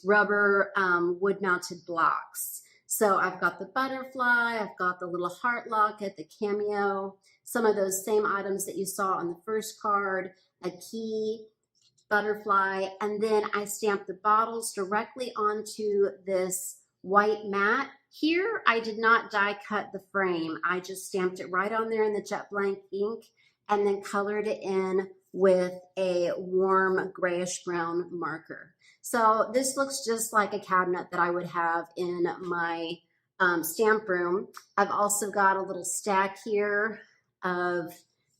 rubber, wood-mounted blocks. So I've got the butterfly, I've got the little heart locket, the cameo, some of those same items that you saw on the first card, a key, butterfly, and then I stamped the bottles directly onto this white mat. Here, I did not die cut the frame. I just stamped it right on there in the jet blank ink and then colored it in with a warm grayish brown marker. So this looks just like a cabinet that I would have in my stamp room. I've also got a little stack here of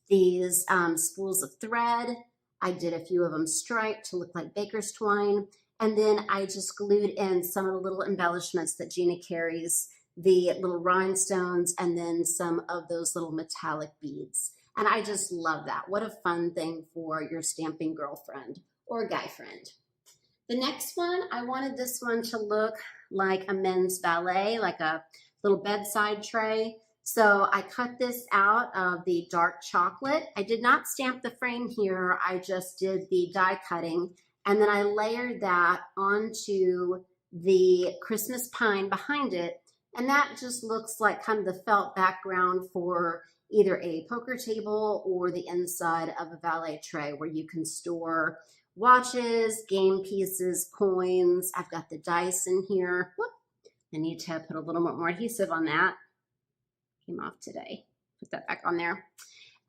these spools of thread. I did a few of them striped to look like baker's twine. And then I just glued in some of the little embellishments that Gina carries, the little rhinestones, and then some of those little metallic beads. And I just love that. What a fun thing for your stamping girlfriend or guy friend. The next one, I wanted this one to look like a men's valet, like a little bedside tray. So I cut this out of the dark chocolate. I did not stamp the frame here. I just did the die cutting. And then I layered that onto the Christmas pine behind it. And that just looks like kind of the felt background for either a poker table or the inside of a valet tray where you can store watches, game pieces, coins. I've got the dice in here. Whoop. I need to put a little bit more adhesive on that. Came off today. Put that back on there.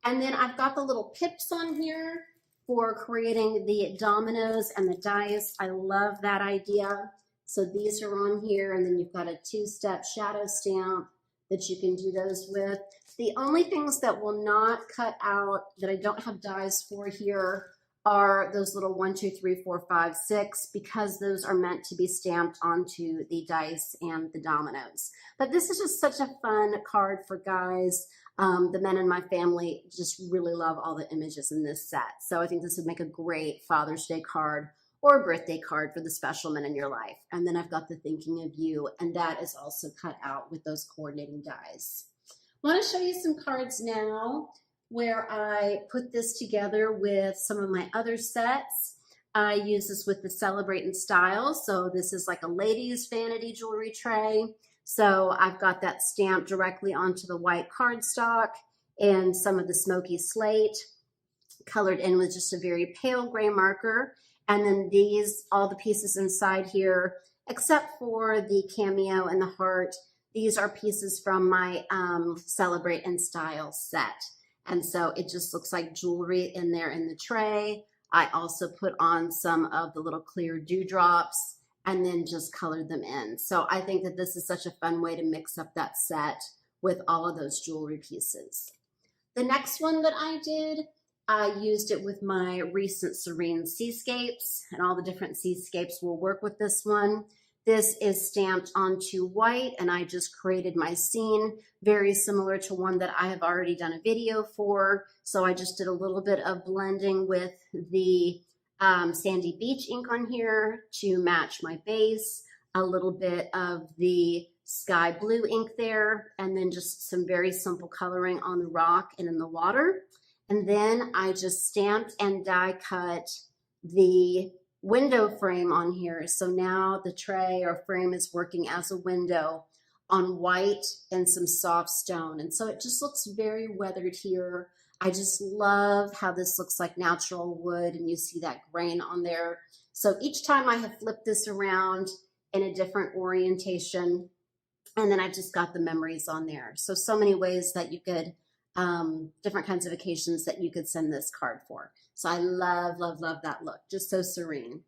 And then I've got the little pips on here for creating the dominoes and the dice. I love that idea. So these are on here, and then you've got a two-step shadow stamp that you can do those with. The only things that will not cut out that I don't have dies for here are those little 1, 2, 3, 4, 5, 6, because those are meant to be stamped onto the dice and the dominoes. But this is just such a fun card for guys. The men in my family just really love all the images in this set. So I think this would make a great Father's Day card or birthday card for the special men in your life. And then I've got the Thinking of You, and that is also cut out with those coordinating dies. I want to show you some cards now where I put this together with some of my other sets. I use this with the Celebrate in Style. So this is like a ladies vanity jewelry tray. So I've got that stamped directly onto the white cardstock and some of the smoky slate colored in with just a very pale gray marker. And then these, all the pieces inside here, except for the cameo and the heart, these are pieces from my Celebrate in Style set. And so it just looks like jewelry in there in the tray. I also put on some of the little clear dewdrops and then just colored them in. So I think that this is such a fun way to mix up that set with all of those jewelry pieces. The next one that I did, I used it with my recent Serene Seascapes, and all the different seascapes will work with this one. This is stamped onto white, and I just created my scene, very similar to one that I have already done a video for. So I just did a little bit of blending with the Sandy Beach ink on here to match my base, a little bit of the sky blue ink there, and then just some very simple coloring on the rock and in the water. And then I just stamped and die cut the window frame on here. So now the tray or frame is working as a window on white and some soft stone. And so it just looks very weathered here. I just love how this looks like natural wood, and you see that grain on there. So each time I have flipped this around in a different orientation, and then I've just got the memories on there. So many ways that you could different kinds of occasions that you could send this card for. So I love, love, love that look. Just so serene.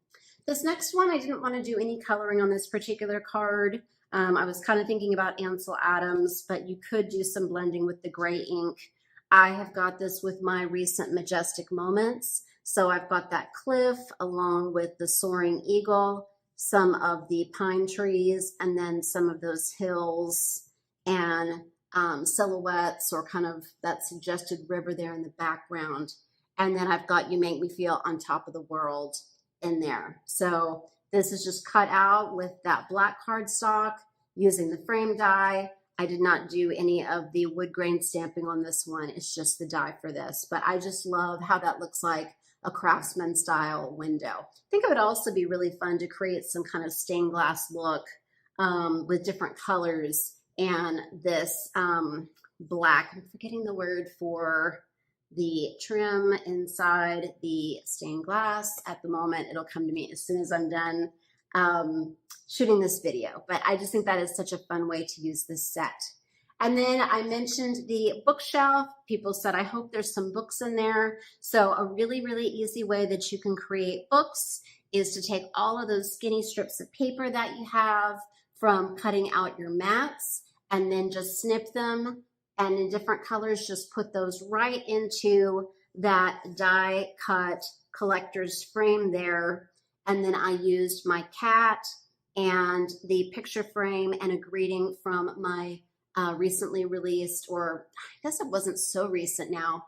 This next one, I didn't want to do any coloring on this particular card. I was kind of thinking about Ansel Adams, but you could do some blending with the gray ink. I have got this with my recent Majestic Moments. So I've got that cliff along with the soaring eagle, some of the pine trees, and then some of those hills and silhouettes or kind of that suggested river there in the background. And then I've got You Make Me Feel on Top of the World in there. So this is just cut out with that black cardstock using the frame die. I did not do any of the wood grain stamping on this one. It's just the die for this. But I just love how that looks like a craftsman style window. I think it would also be really fun to create some kind of stained glass look with different colors and this black, I'm forgetting the word for the trim inside the stained glass. At the moment, it'll come to me as soon as I'm done shooting this video. But I just think that is such a fun way to use this set. And then I mentioned the bookshelf. People said, I hope there's some books in there. So a really, really easy way that you can create books is to take all of those skinny strips of paper that you have from cutting out your mats and then just snip them and in different colors, just put those right into that die cut collector's frame there. And then I used my cat and the picture frame and a greeting from my recently released, or I guess it wasn't so recent now.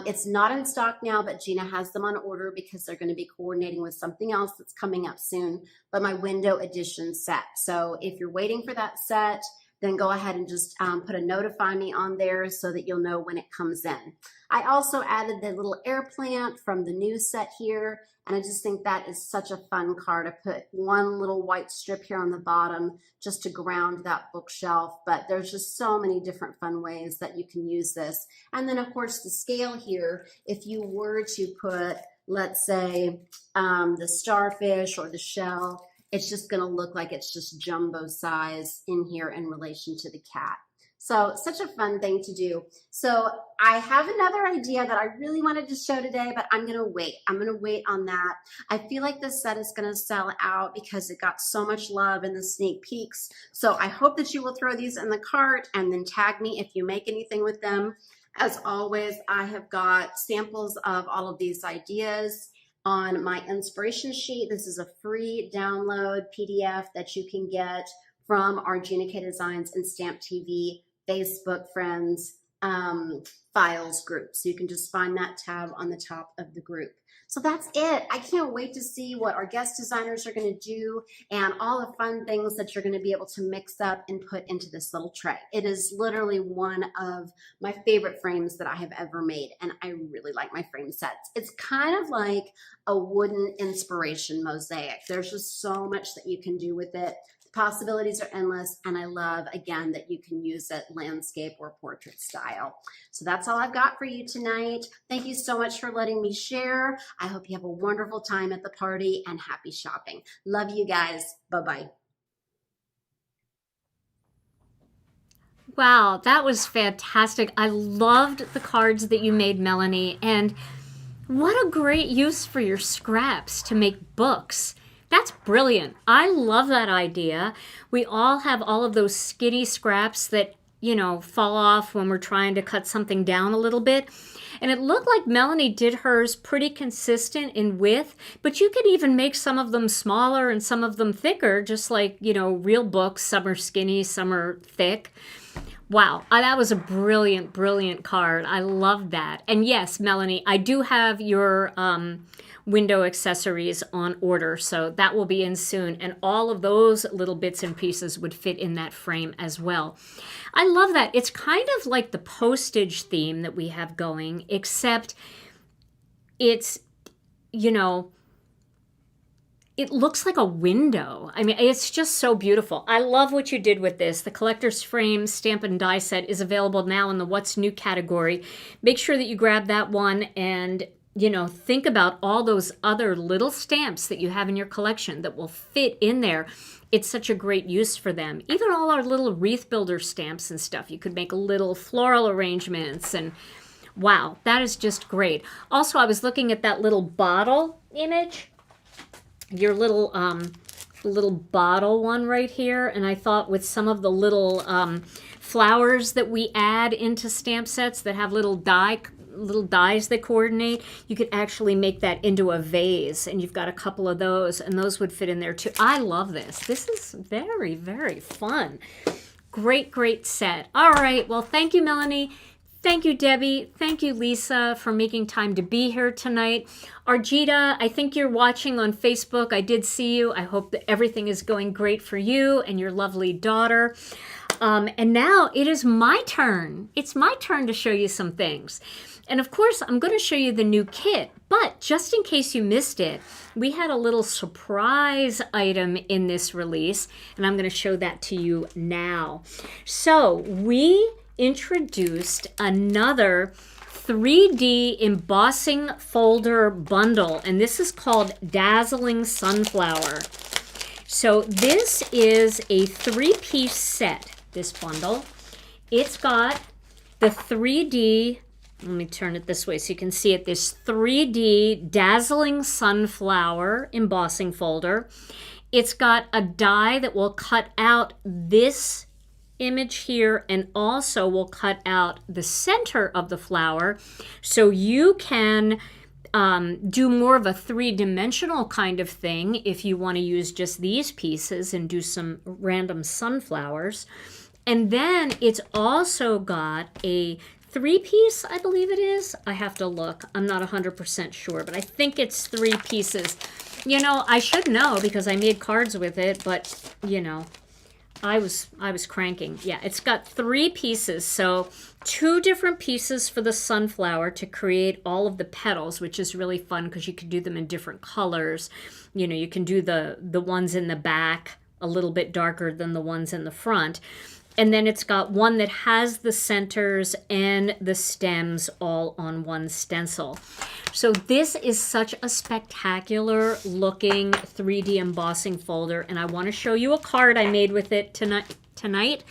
It's not in stock now, but Gina has them on order because they're going to be coordinating with something else that's coming up soon, but my window edition set. So if you're waiting for that set, then go ahead and just put a notify me on there so that you'll know when it comes in. I also added the little air plant from the new set here, and I just think that is such a fun card. I put one little white strip here on the bottom just to ground that bookshelf, but there's just so many different fun ways that you can use this. And then of course the scale here, if you were to put, let's say, the starfish or the shell, it's just going to look like it's just jumbo size in here in relation to the cat. So such a fun thing to do. So I have another idea that I really wanted to show today, but I'm going to wait. I'm going to wait on that. I feel like this set is going to sell out because it got so much love in the sneak peeks. So I hope that you will throw these in the cart and then tag me if you make anything with them. As always, I have got samples of all of these ideas on my inspiration sheet. This is a free download PDF that you can get from our Gina K Designs and Stamp TV Facebook friends files group. So you can just find that tab on the top of the group. So that's it. I can't wait to see what our guest designers are going to do and all the fun things that you're going to be able to mix up and put into this little tray. It is literally one of my favorite frames that I have ever made, and I really like my frame sets. It's kind of like a wooden inspiration mosaic. There's just so much that you can do with it. The possibilities are endless, and I love, again, that you can use it landscape or portrait style. So that's all I've got for you tonight. Thank you so much for letting me share. I hope you have a wonderful time at the party and happy shopping. Love you guys. Bye-bye. Wow, that was fantastic. I loved the cards that you made, Melanie, and what a great use for your scraps to make books. That's brilliant. I love that idea. We all have all of those skinny scraps that, you know, fall off when we're trying to cut something down a little bit. And it looked like Melanie did hers pretty consistent in width, but you could even make some of them smaller and some of them thicker, just like, you know, real books. Some are skinny, some are thick. Wow, that was a brilliant, brilliant card. I love that. And yes, Melanie, I do have your window accessories on order, so that will be in soon. And all of those little bits and pieces would fit in that frame as well. I love that. It's kind of like the postage theme that we have going, except it's, you know, it looks like a window. I mean, it's just so beautiful. I love what you did with this. The collector's frame stamp and die set is available now in the What's New category. Make sure that you grab that one and, think about all those other little stamps that you have in your collection that will fit in there. It's such a great use for them. Even all our little wreath builder stamps and stuff. You could make little floral arrangements, and wow, that is just great. Also, I was looking at that little bottle image, your little bottle one right here, and I thought with some of the little flowers that we add into stamp sets that have little dies that coordinate, you could actually make that into a vase, and you've got a couple of those, and those would fit in there too. I love this. This is very, very fun. Great set. All right, well, thank you, Melanie. Thank you, Debbie. Thank you, Lisa, for making time to be here tonight. Arjita, I think you're watching on Facebook. I did see you. I hope that everything is going great for you and your lovely daughter. And now it is my turn. It's my turn to show you some things. And of course, I'm going to show you the new kit, but just in case you missed it, we had a little surprise item in this release, and I'm going to show that to you now. So we introduced another 3D embossing folder bundle, and this is called Dazzling Sunflower. So this is a 3-piece set, this bundle. It's got the 3D, let me turn it this way so you can see it, this 3D Dazzling Sunflower embossing folder. It's got a die that will cut out this image here and also will cut out the center of the flower, so you can do more of a 3-dimensional kind of thing if you want to use just these pieces and do some random sunflowers. And then it's also got a 3-piece, I believe it is. I have to look. I'm not 100% sure, but I think it's 3 pieces. I should know because I made cards with it, but I was cranking. Yeah, it's got 3 pieces. So 2 different pieces for the sunflower to create all of the petals, which is really fun because you can do them in different colors. You can do the ones in the back a little bit darker than the ones in the front. And then it's got one that has the centers and the stems all on one stencil. So this is such a spectacular looking 3D embossing folder, and I want to show you a card I made with it tonight.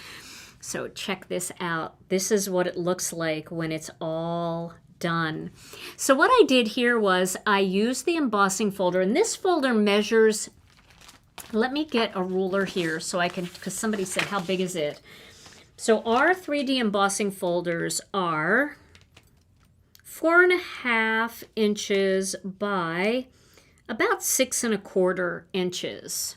So check this out. This is what it looks like when it's all done. So what I did here was I used the embossing folder, and this folder measures, let me get a ruler here so I can, because somebody said, how big is it? So our 3D embossing folders are 4.5 inches by about 6.25 inches.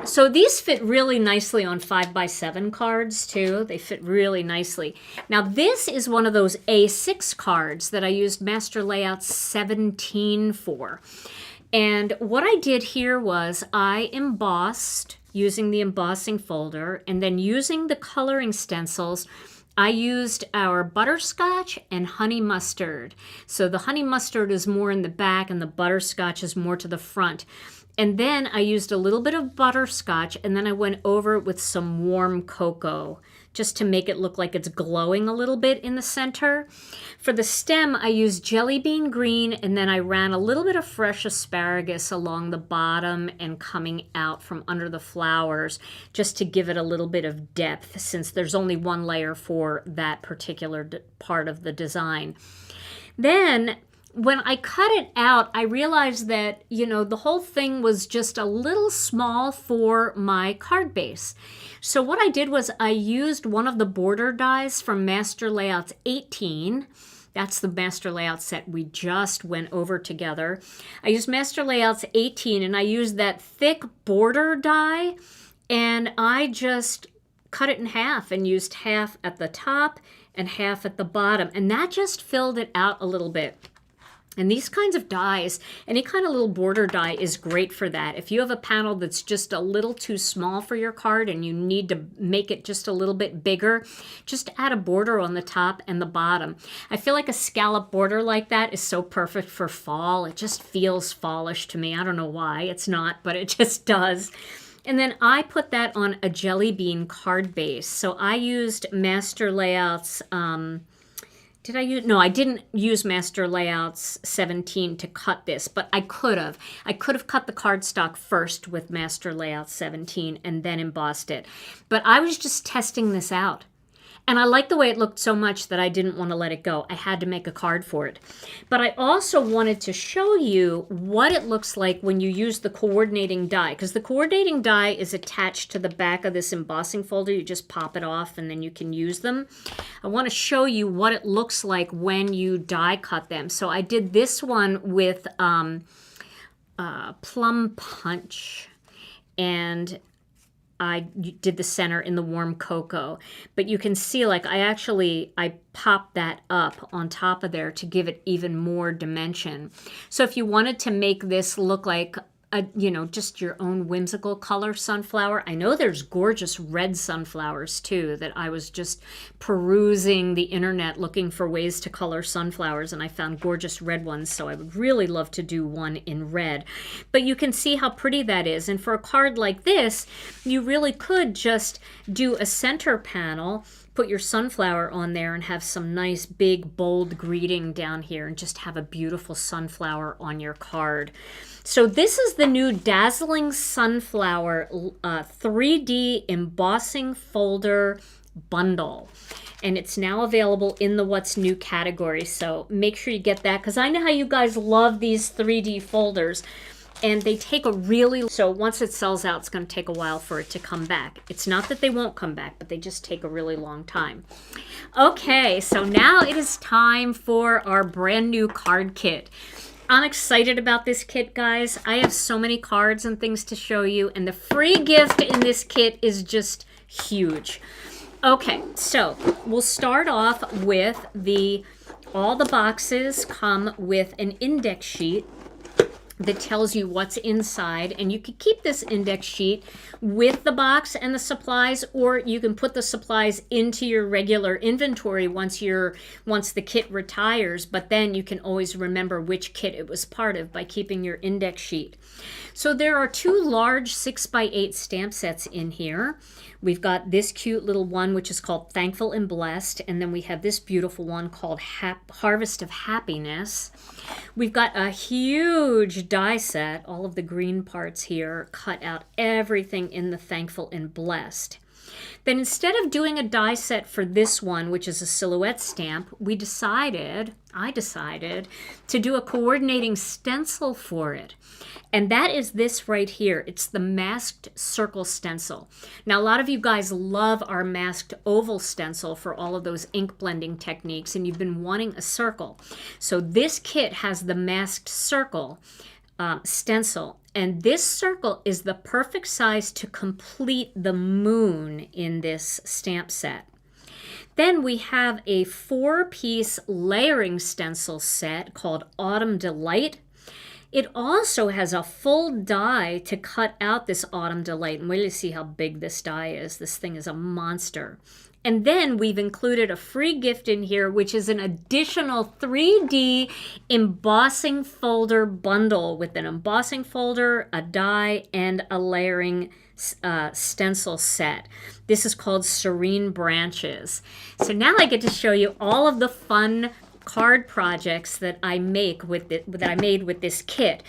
So these fit really nicely on 5x7 cards too. They fit really nicely. Now this is one of those A6 cards that I used Master Layout 17 for. And what I did here was I embossed using the embossing folder, and then using the coloring stencils, I used our butterscotch and honey mustard. So the honey mustard is more in the back and the butterscotch is more to the front. And then I used a little bit of butterscotch, and then I went over it with some warm cocoa just to make it look like it's glowing a little bit in the center. For the stem, I used jelly bean green, and then I ran a little bit of fresh asparagus along the bottom and coming out from under the flowers just to give it a little bit of depth, since there's only one layer for that particular part of the design. Then when I cut it out, I realized that, the whole thing was just a little small for my card base. So what I did was I used one of the border dies from Master Layouts 18. That's the Master Layout set we just went over together. I used Master Layouts 18, and I used that thick border die, and I just cut it in half and used half at the top and half at the bottom, and that just filled it out a little bit. And these kinds of dies, any kind of little border die is great for that. If you have a panel that's just a little too small for your card and you need to make it just a little bit bigger, just add a border on the top and the bottom. I feel like a scallop border like that is so perfect for fall. It just feels fallish to me. I don't know why. It's not, but it just does. And then I put that on a jelly bean card base. So I used Master Layouts Did I use? No, I didn't use Master Layouts 17 to cut this, but I could have. I could have cut the cardstock first with Master Layouts 17 and then embossed it. But I was just testing this out. And I liked the way it looked so much that I didn't want to let it go. I had to make a card for it. But I also wanted to show you what it looks like when you use the coordinating die, because the coordinating die is attached to the back of this embossing folder. You just pop it off and then you can use them. I want to show you what it looks like when you die cut them. So I did this one with Plum Punch, and I did the center in the warm cocoa, but you can see like I popped that up on top of there to give it even more dimension. So if you wanted to make this look like just your own whimsical color sunflower. I know there's gorgeous red sunflowers too, that I was just perusing the internet looking for ways to color sunflowers, and I found gorgeous red ones, so I would really love to do one in red. But you can see how pretty that is, and for a card like this, you really could just do a center panel, put your sunflower on there, and have some nice big bold greeting down here, and just have a beautiful sunflower on your card. So this is the new Dazzling Sunflower 3D Embossing Folder Bundle. And it's now available in the What's New category. So make sure you get that, because I know how you guys love these 3D folders. And they take so once it sells out, it's going to take a while for it to come back. It's not that they won't come back, but they just take a really long time. Okay, so now it is time for our brand new card kit. I'm excited about this kit, guys. I have so many cards and things to show you, and the free gift in this kit is just huge. Okay, so we'll start off with all the boxes come with an index sheet that tells you what's inside, and you could keep this index sheet with the box and the supplies, or you can put the supplies into your regular inventory once the kit retires, but then you can always remember which kit it was part of by keeping your index sheet. So there are two large 6x8 stamp sets in here. We've got this cute little one, which is called Thankful and Blessed, and then we have this beautiful one called Harvest of Happiness. We've got a huge die set, all of the green parts here, cut out everything in the Thankful and Blessed. Then instead of doing a die set for this one, which is a silhouette stamp, I decided to do a coordinating stencil for it. And that is this right here. It's the masked circle stencil. Now, a lot of you guys love our masked oval stencil for all of those ink blending techniques, and you've been wanting a circle. So this kit has the masked circle stencil, and this circle is the perfect size to complete the moon in this stamp set. Then we have a 4-piece layering stencil set called Autumn Delight. It also has a full die to cut out this Autumn Delight, and wait till you see how big this die is. This thing is a monster. And then we've included a free gift in here, which is an additional 3D embossing folder bundle with an embossing folder, a die, and a layering stencil set. This is called Serene Branches. So now I get to show you all of the fun card projects that I made with this kit.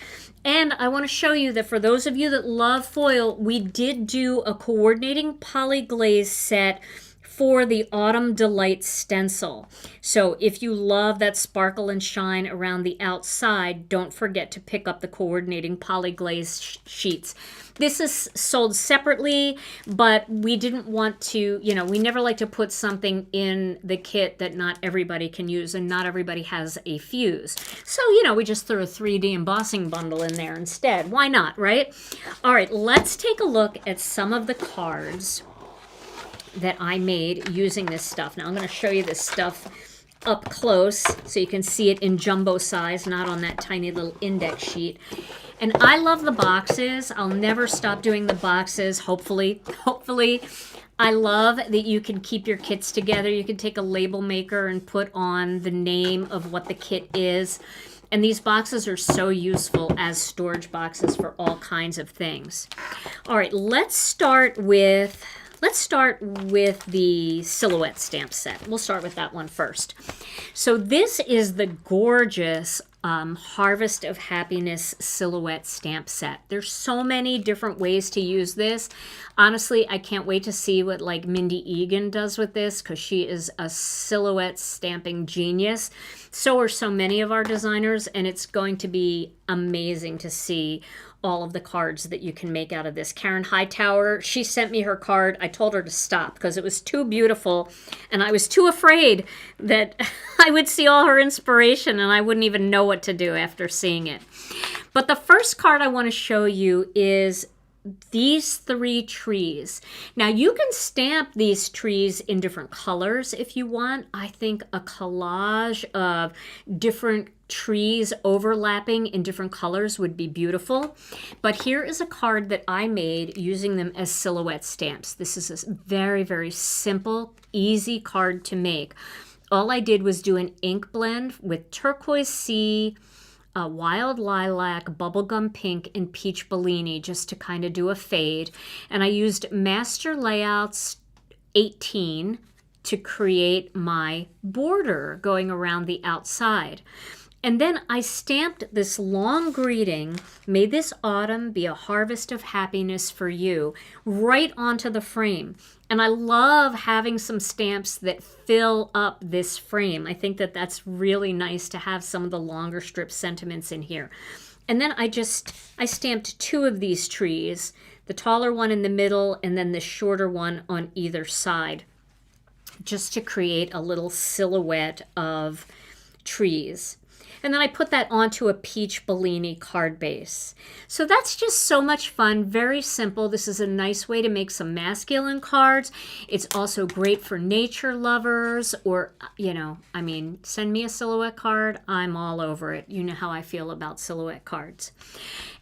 And I want to show you that for those of you that love foil, we did do a coordinating polyglaze set for the Autumn Delight stencil. So if you love that sparkle and shine around the outside, don't forget to pick up the coordinating polyglaze sheets. This is sold separately, but we didn't want to, we never like to put something in the kit that not everybody can use, and not everybody has a fuse. So, we just threw a 3D embossing bundle in there instead. Why not, right? All right, let's take a look at some of the cards that I made using this stuff. Now I'm going to show you this stuff up close so you can see it in jumbo size, not on that tiny little index sheet. And I love the boxes. I'll never stop doing the boxes, hopefully. I love that you can keep your kits together. You can take a label maker and put on the name of what the kit is. And these boxes are so useful as storage boxes for all kinds of things. All right, let's start with let's start with the silhouette stamp set. We'll start with that one first. So this is the gorgeous Harvest of Happiness silhouette stamp set. There's so many different ways to use this. Honestly, I can't wait to see what like Mindy Egan does with this, because she is a silhouette stamping genius. So are so many of our designers, and it's going to be amazing to see all of the cards that you can make out of this. Karen Hightower, she sent me her card. I told her to stop because it was too beautiful, and I was too afraid that I would see all her inspiration and I wouldn't even know what to do after seeing it. But the first card I want to show you is these 3 trees. Now you can stamp these trees in different colors if you want. I think a collage of different trees overlapping in different colors would be beautiful. But here is a card that I made using them as silhouette stamps. This is a very, very simple, easy card to make. All I did was do an ink blend with turquoise sea, wild lilac, bubblegum pink, and peach Bellini just to kind of do a fade. And I used Master Layouts 18 to create my border going around the outside. And then I stamped this long greeting, "May this autumn be a harvest of happiness for you," right onto the frame. And I love having some stamps that fill up this frame. I think that that's really nice to have some of the longer strip sentiments in here. And then I stamped 2 of these trees, the taller one in the middle and then the shorter one on either side, just to create a little silhouette of trees. And then I put that onto a peach Bellini card base. So that's just so much fun, very simple. This is a nice way to make some masculine cards. It's also great for nature lovers, or, you know, I mean, send me a silhouette card. I'm all over it. You know how I feel about silhouette cards.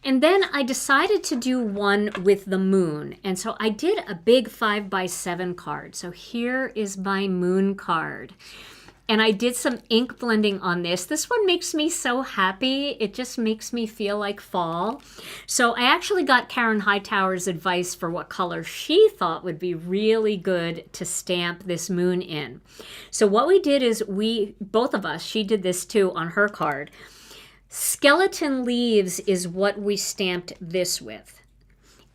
And then I decided to do one with the moon. And so I did a big 5x7 card. So here is my moon card. And I did some ink blending on this. This one makes me so happy. It just makes me feel like fall. So I actually got Karen Hightower's advice for what color she thought would be really good to stamp this moon in. So what we did is both of us, she did this too on her card. Skeleton leaves is what we stamped this with.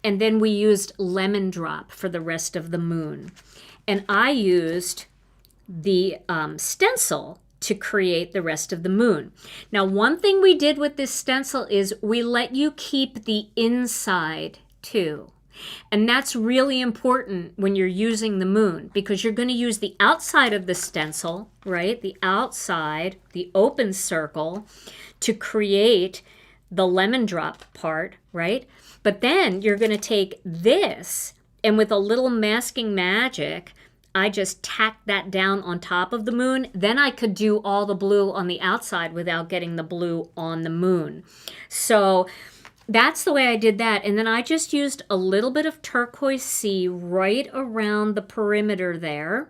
And then we used lemon drop for the rest of the moon. And I used the stencil to create the rest of the moon. Now, one thing we did with this stencil is we let you keep the inside too. And that's really important when you're using the moon, because you're going to use the outside of the stencil, right? The outside, the open circle, to create the lemon drop part, right? But then you're going to take this, and with a little masking magic, I just tacked that down on top of the moon. Then I could do all the blue on the outside without getting the blue on the moon. So that's the way I did that. And then I just used a little bit of turquoise sea right around the perimeter there,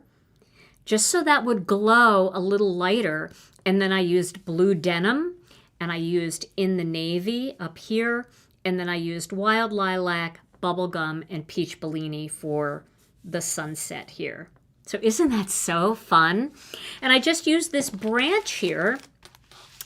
just so that would glow a little lighter. And then I used blue denim, and I used in the navy up here. And then I used wild lilac, bubblegum, and peach Bellini for the sunset here. So isn't that so fun? And I just used this branch here.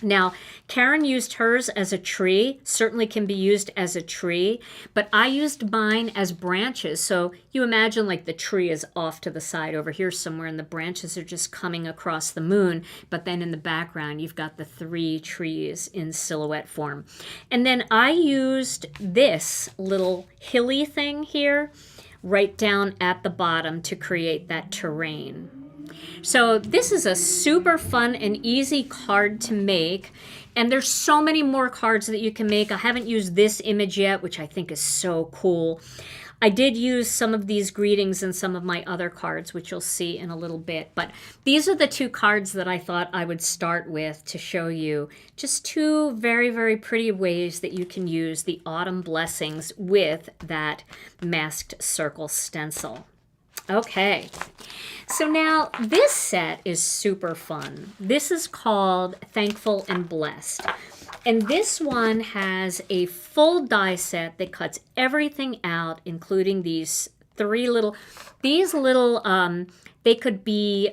Now, Karen used hers as a tree, certainly can be used as a tree, but I used mine as branches. So you imagine like the tree is off to the side over here somewhere, and the branches are just coming across the moon, but then in the background you've got the 3 trees in silhouette form. And then I used this little hilly thing here right down at the bottom to create that terrain. So this is a super fun and easy card to make, and there's so many more cards that you can make. I haven't used this image yet, which I think is so cool. I did use some of these greetings in some of my other cards, which you'll see in a little bit. But these are the 2 cards that I thought I would start with to show you just 2 very, very pretty ways that you can use the autumn blessings with that masked circle stencil. Okay, so now this set is super fun. This is called Thankful and Blessed. And this one has a full die set that cuts everything out, including these these little, they could be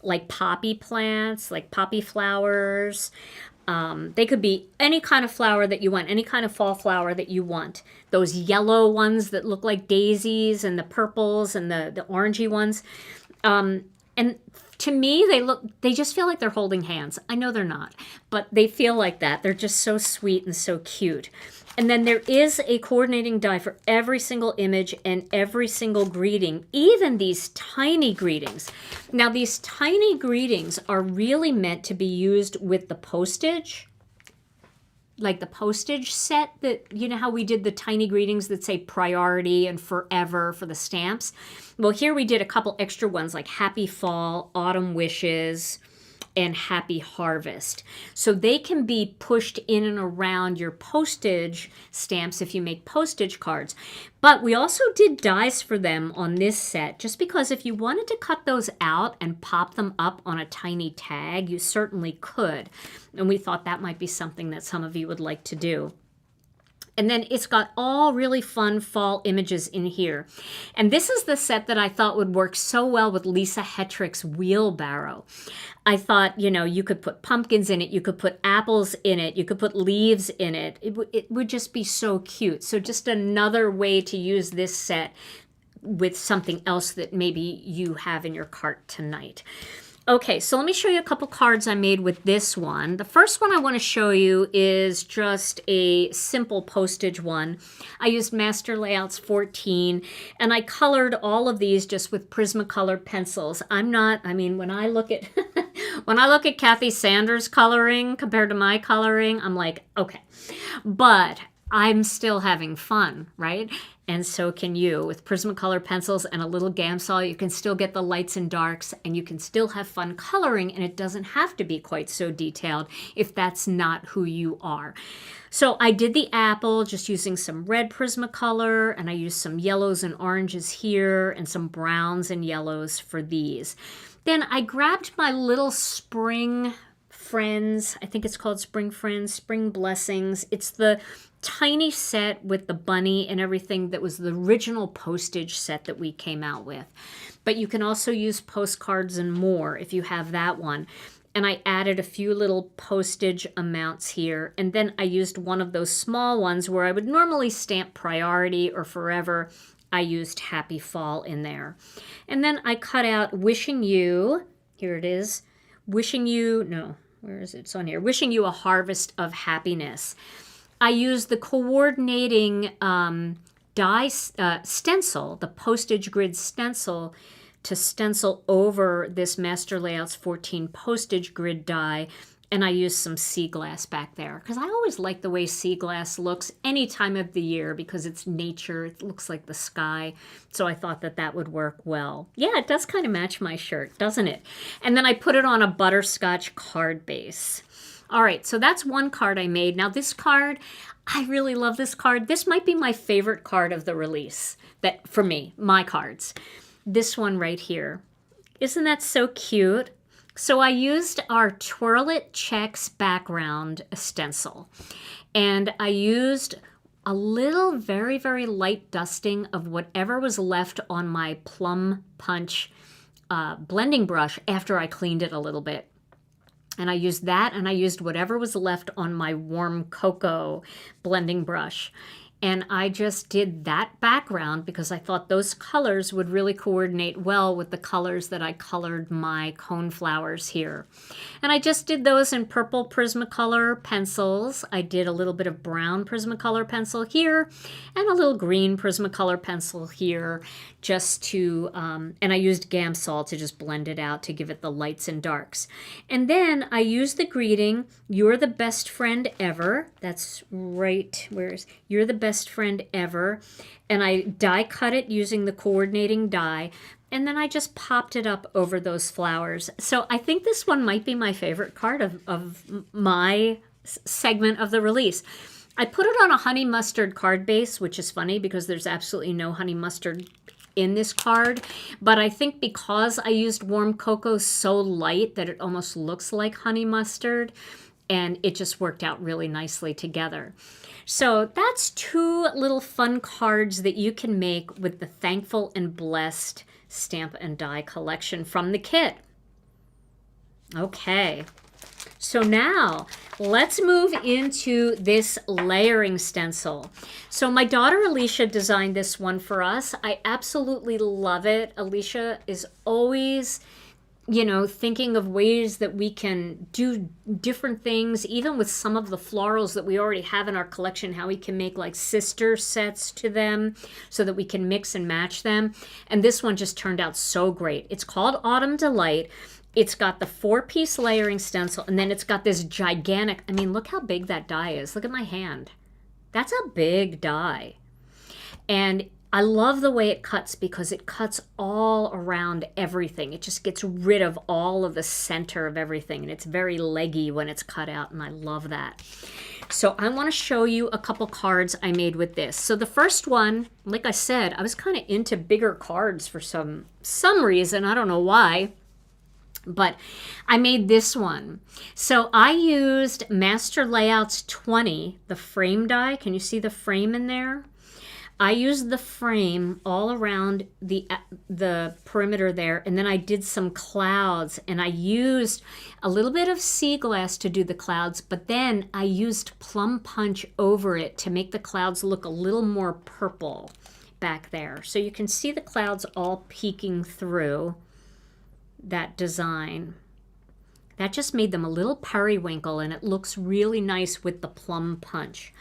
like poppy plants, like poppy flowers. They could be any kind of flower that you want, any kind of fall flower that you want. Those yellow ones that look like daisies, and the purples and the orangey ones. And to me, they just feel like they're holding hands. I know they're not, but they feel like that. They're just so sweet and so cute. And then there is a coordinating die for every single image and every single greeting, even these tiny greetings. Now, these tiny greetings are really meant to be used with the postage, like the postage set that, you know how we did the tiny greetings that say priority and forever for the stamps? Well, here we did a couple extra ones like happy fall, autumn wishes, and happy harvest. So they can be pushed in and around your postage stamps if you make postage cards. But we also did dies for them on this set, just because if you wanted to cut those out and pop them up on a tiny tag, you certainly could. And we thought that might be something that some of you would like to do. And then it's got all really fun fall images in here. And this is the set that I thought would work so well with Lisa Hetrick's wheelbarrow. I thought, you know, you could put pumpkins in it, you could put apples in it, you could put leaves in it. It would just be so cute. So just another way to use this set with something else that maybe you have in your cart tonight. Okay, so let me show you a couple cards I made with this one. The first one I want to show you is just a simple postage one. I used Master Layouts 14, and I colored all of these just with Prismacolor pencils. When I look at when I look at Kathy Sanders' coloring compared to my coloring, I'm like, okay. But I'm still having fun, right? And so can you. With Prismacolor pencils and a little Gamsol, you can still get the lights and darks, and you can still have fun coloring, and it doesn't have to be quite so detailed if that's not who you are. So I did the apple just using some red Prismacolor, and I used some yellows and oranges here and some browns and yellows for these. Then I grabbed my little Spring Friends, I think it's called Spring Friends, Spring Blessings. It's the tiny set with the bunny and everything that was the original postage set that we came out with. But you can also use postcards and more if you have that one. And I added a few little postage amounts here. And then I used one of those small ones where I would normally stamp priority or forever. I used happy fall in there. And then I cut out wishing you, here it is, wishing you, no, where is it? It's on here. Wishing you a harvest of happiness. I used the coordinating die stencil, the postage grid stencil, to stencil over this Master Layouts 14 postage grid die. And I used some sea glass back there because I always like the way sea glass looks any time of the year because it's nature. It looks like the sky. So I thought that that would work well. Yeah, it does kind of match my shirt, doesn't it? And then I put it on a butterscotch card base. All right, so that's one card I made. Now this card, I really love this card. This might be my favorite card of the release, that for me, my cards. This one right here. Isn't that so cute? So I used our Twirl It Checks background stencil, and I used a little very, very light dusting of whatever was left on my Plum Punch blending brush after I cleaned it a little bit. And I used that, and I used whatever was left on my Warm Cocoa blending brush. And I just did that background because I thought those colors would really coordinate well with the colors that I colored my cone flowers here. And I just did those in purple Prismacolor pencils. I did a little bit of brown Prismacolor pencil here and a little green Prismacolor pencil here just to, and I used Gamsol to just blend it out to give it the lights and darks. And then I used the greeting, "You're the best friend ever." That's right, "You're the best friend ever." And I die cut it using the coordinating die. And then I just popped it up over those flowers. So I think this one might be my favorite card of my segment of the release. I put it on a honey mustard card base, which is funny because there's absolutely no honey mustard in this card, but I think because I used Warm Cocoa so light that it almost looks like honey mustard, and it just worked out really nicely together. So that's 2 little fun cards that you can make with the Thankful and Blessed Stamp and Die collection from the kit. Okay, so now let's move into this layering stencil. So my daughter Alicia designed this one for us. I absolutely love it. Alicia is always, you know, thinking of ways that we can do different things, even with some of the florals that we already have in our collection, how we can make like sister sets to them so that we can mix and match them. And this one just turned out so great. It's called Autumn Delight. It's got the 4-piece layering stencil, and then it's got this gigantic, I mean, look how big that die is. Look at my hand. That's a big die. And I love the way it cuts because it cuts all around everything. It just gets rid of all of the center of everything, and it's very leggy when it's cut out, and I love that. So I want to show you a couple cards I made with this. So the first one, like I said, I was kind of into bigger cards for some reason. I don't know why. But I made this one. So I used Master Layouts 20, the frame die. Can you see the frame in there? I used the frame all around the perimeter there, and then I did some clouds, and I used a little bit of sea glass to do the clouds, but then I used plum punch over it to make the clouds look a little more purple back there. So you can see the clouds all peeking through that design. That just made them a little periwinkle, and it looks really nice with the plum punch.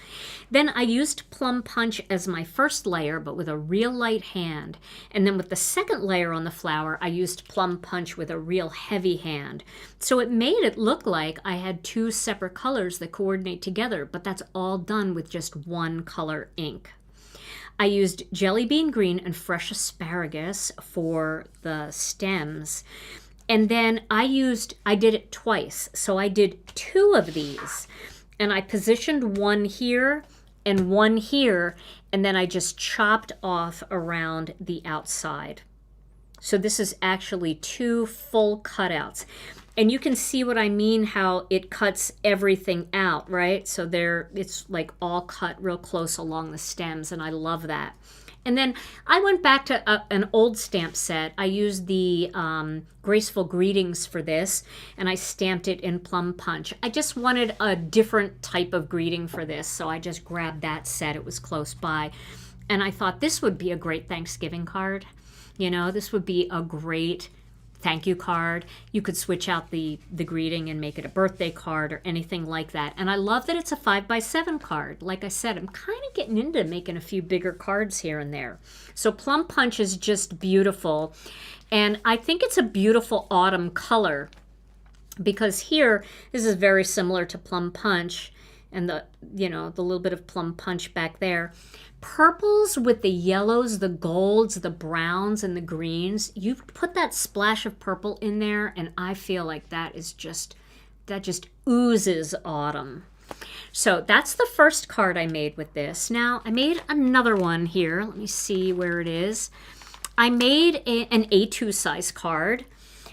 Then I used plum punch as my first layer, but with a real light hand. And then with the second layer on the flower, I used plum punch with a real heavy hand. So it made it look like I had 2 separate colors that coordinate together, but that's all done with just 1 color ink. I used jelly bean green and fresh asparagus for the stems. And then I did it twice. So I did 2 of these, and I positioned 1 here and 1 here, and then I just chopped off around the outside. So this is actually 2 full cutouts. And you can see what I mean, how it cuts everything out, right? So it's like all cut real close along the stems, and I love that. And then I went back to an old stamp set. I used the Graceful Greetings for this, and I stamped it in plum punch. I just wanted a different type of greeting for this, so I just grabbed that set. It was close by. And I thought this would be a great Thanksgiving card. You know, this would be a great thank you card. You could switch out the greeting and make it a birthday card or anything like that. And I love that it's a 5x7 card. Like I said, I'm kind of getting into making a few bigger cards here and there. So plum punch is just beautiful. And I think it's a beautiful autumn color because here, this is very similar to plum punch and the little bit of plum punch back there. Purples with the yellows, the golds, the browns, and the greens. You put that splash of purple in there, and I feel like that just oozes autumn. So that's the first card I made with this. Now, I made another one here. Let me see where it is. I made an A2 size card.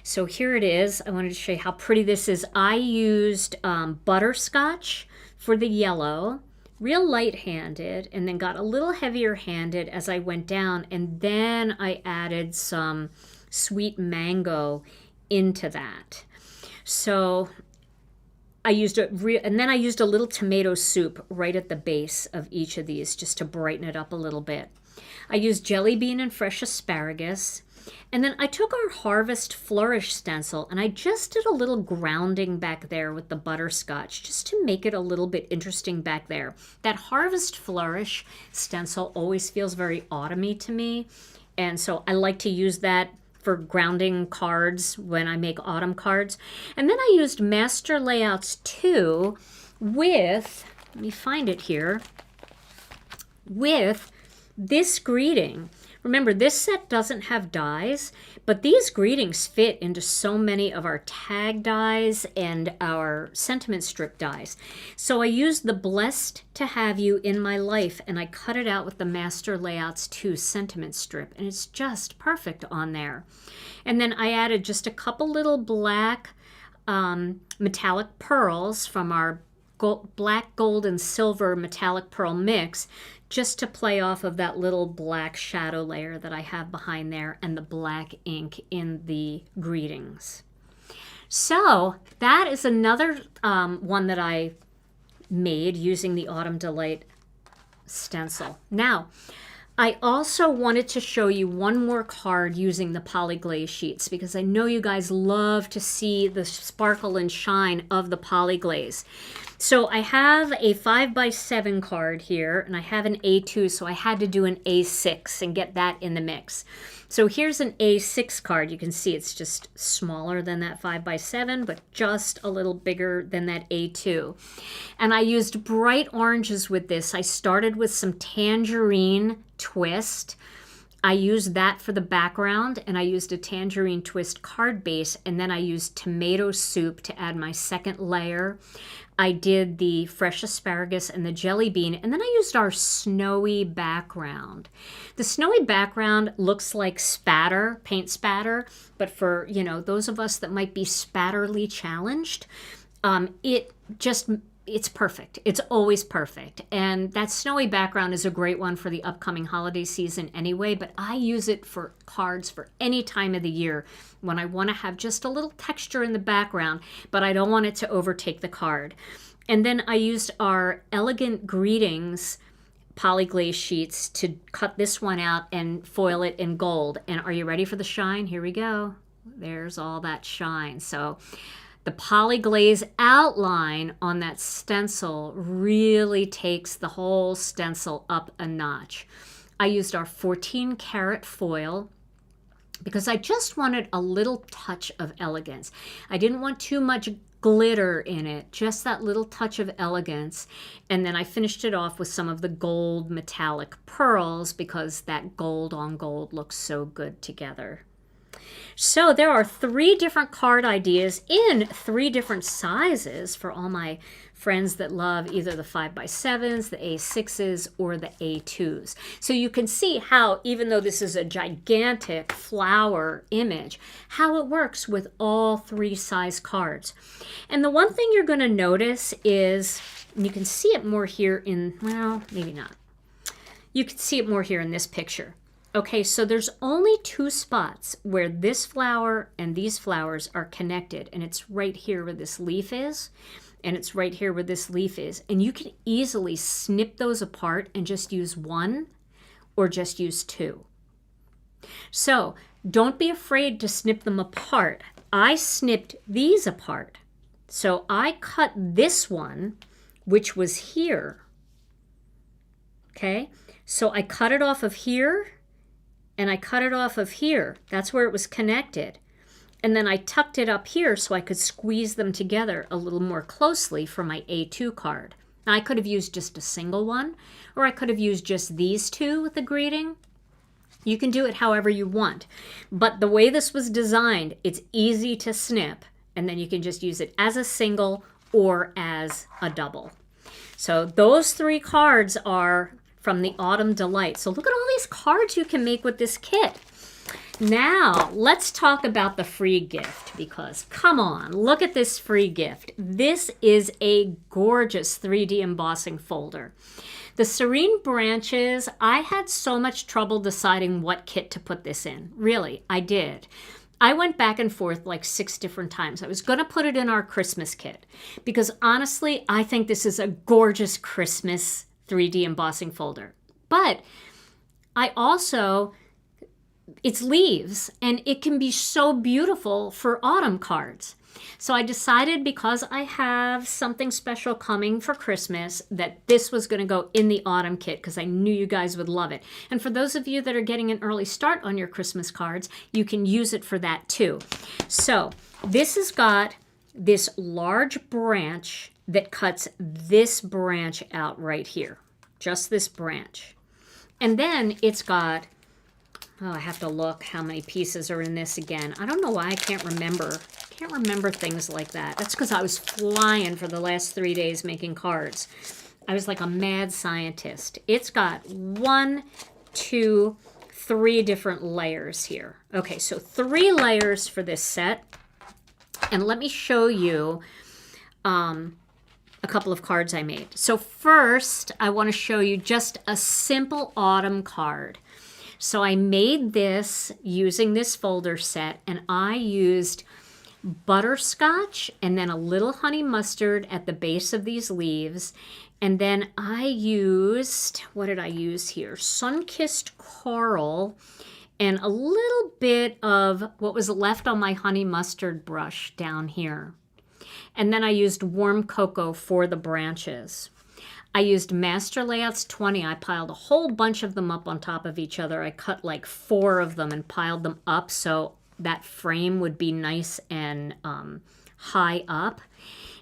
So here it is. I wanted to show you how pretty this is. I used butterscotch for the yellow, real light-handed, and then got a little heavier-handed as I went down, and then I added some sweet mango into that. So I used and then I used a little tomato soup right at the base of each of these just to brighten it up a little bit. I used jelly bean and fresh asparagus. And then I took our Harvest Flourish stencil and I just did a little grounding back there with the butterscotch just to make it a little bit interesting back there. That Harvest Flourish stencil always feels very autumny to me. And so I like to use that for grounding cards when I make autumn cards. And then I used Master Layouts 2 with, let me find it here, with this greeting. Remember, this set doesn't have dies, but these greetings fit into so many of our tag dies and our sentiment strip dies. So I used the Blessed to Have You in My Life, and I cut it out with the Master Layouts 2 sentiment strip, and it's just perfect on there. And then I added just a couple little black metallic pearls from our black, gold, and silver metallic pearl mix, just to play off of that little black shadow layer that I have behind there and the black ink in the greetings. So that is another one that I made using the Autumn Delight stencil. Now, I also wanted to show you one more card using the polyglaze sheets, because I know you guys love to see the sparkle and shine of the polyglaze. So I have a 5x7 card here, and I have an A2, so I had to do an A6 and get that in the mix. So here's an A6 card. You can see it's just smaller than that 5x7, but just a little bigger than that A2. And I used bright oranges with this. I started with some tangerine twist. I used that for the background, and I used a tangerine twist card base, and then I used tomato soup to add my second layer. I did the fresh asparagus and the jelly bean, and then I used our snowy background. The snowy background looks like spatter, paint spatter, but for, you know, those of us that might be spatterly challenged, it's perfect. It's always perfect. And that snowy background is a great one for the upcoming holiday season anyway, but I use it for cards for any time of the year when I want to have just a little texture in the background, but I don't want it to overtake the card. And then I used our Elegant Greetings polyglaze sheets to cut this one out and foil it in gold. And are you ready for the shine? Here we go. There's all that shine. So the polyglaze outline on that stencil really takes the whole stencil up a notch. I used our 14 karat foil because I just wanted a little touch of elegance. I didn't want too much glitter in it, just that little touch of elegance. And then I finished it off with some of the gold metallic pearls because that gold on gold looks so good together. So there are 3 different card ideas in 3 different sizes for all my friends that love either the 5x7s, the A6s, or the A2s. So you can see how, even though this is a gigantic flower image, how it works with all 3 size cards. And the one thing you're going to notice is, and you can see it more here in, well, maybe not. You can see it more here in this picture. Okay, so there's only 2 spots where this flower and these flowers are connected, and it's right here where this leaf is, and it's right here where this leaf is. And you can easily snip those apart and just use 1 or just use 2. So don't be afraid to snip them apart. I snipped these apart. So I cut this one, which was here. Okay, so I cut it off of here, and I cut it off of here. That's where it was connected. And then I tucked it up here so I could squeeze them together a little more closely for my A2 card. Now, I could have used just a single one, or I could have used just these 2 with the greeting. You can do it however you want. But the way this was designed, it's easy to snip, and then you can just use it as a single or as a double. So those 3 cards are from the Autumn Delight. So look at all these cards you can make with this kit. Now, let's talk about the free gift, because come on, look at this free gift. This is a gorgeous 3D embossing folder. The Serene Branches, I had so much trouble deciding what kit to put this in. Really, I did. I went back and forth like 6 different times. I was going to put it in our Christmas kit because honestly, I think this is a gorgeous Christmas 3D embossing folder. But I also, it's leaves, and it can be so beautiful for autumn cards. So I decided, because I have something special coming for Christmas, that this was going to go in the autumn kit because I knew you guys would love it. And for those of you that are getting an early start on your Christmas cards, you can use it for that too. So this has got this large branch that cuts this branch out right here, just this branch. And then it's got, oh, I have to look how many pieces are in this again. I don't know why I can't remember things like that. That's because I was flying for the last 3 days making cards. I was like a mad scientist. It's got 1, 2, 3 different layers here. Okay, so 3 layers for this set. And let me show you a couple of cards I made. So first, I want to show you just a simple autumn card. So I made this using this folder set, and I used butterscotch and then a little honey mustard at the base of these leaves. And then I used, what did I use here? Sun-kissed coral and a little bit of what was left on my honey mustard brush down here. And then I used warm cocoa for the branches. I used Master Layouts 20. I piled a whole bunch of them up on top of each other. I cut like 4 of them and piled them up so that frame would be nice and high up.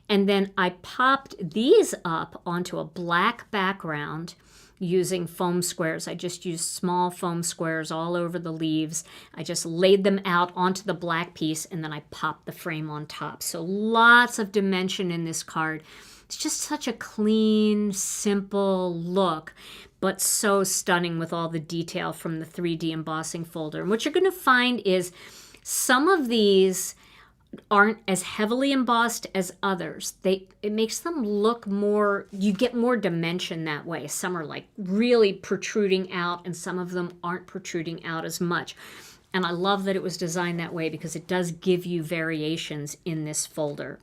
And then I popped these up onto a black background using foam squares. I just used small foam squares all over the leaves. I just laid them out onto the black piece, and then I popped the frame on top. So lots of dimension in this card. It's just such a clean, simple look, but so stunning with all the detail from the 3D embossing folder. And what you're going to find is some of these aren't as heavily embossed as others. It makes them look more, you get more dimension that way. Some are like really protruding out, and some of them aren't protruding out as much. And I love that it was designed that way because it does give you variations in this folder.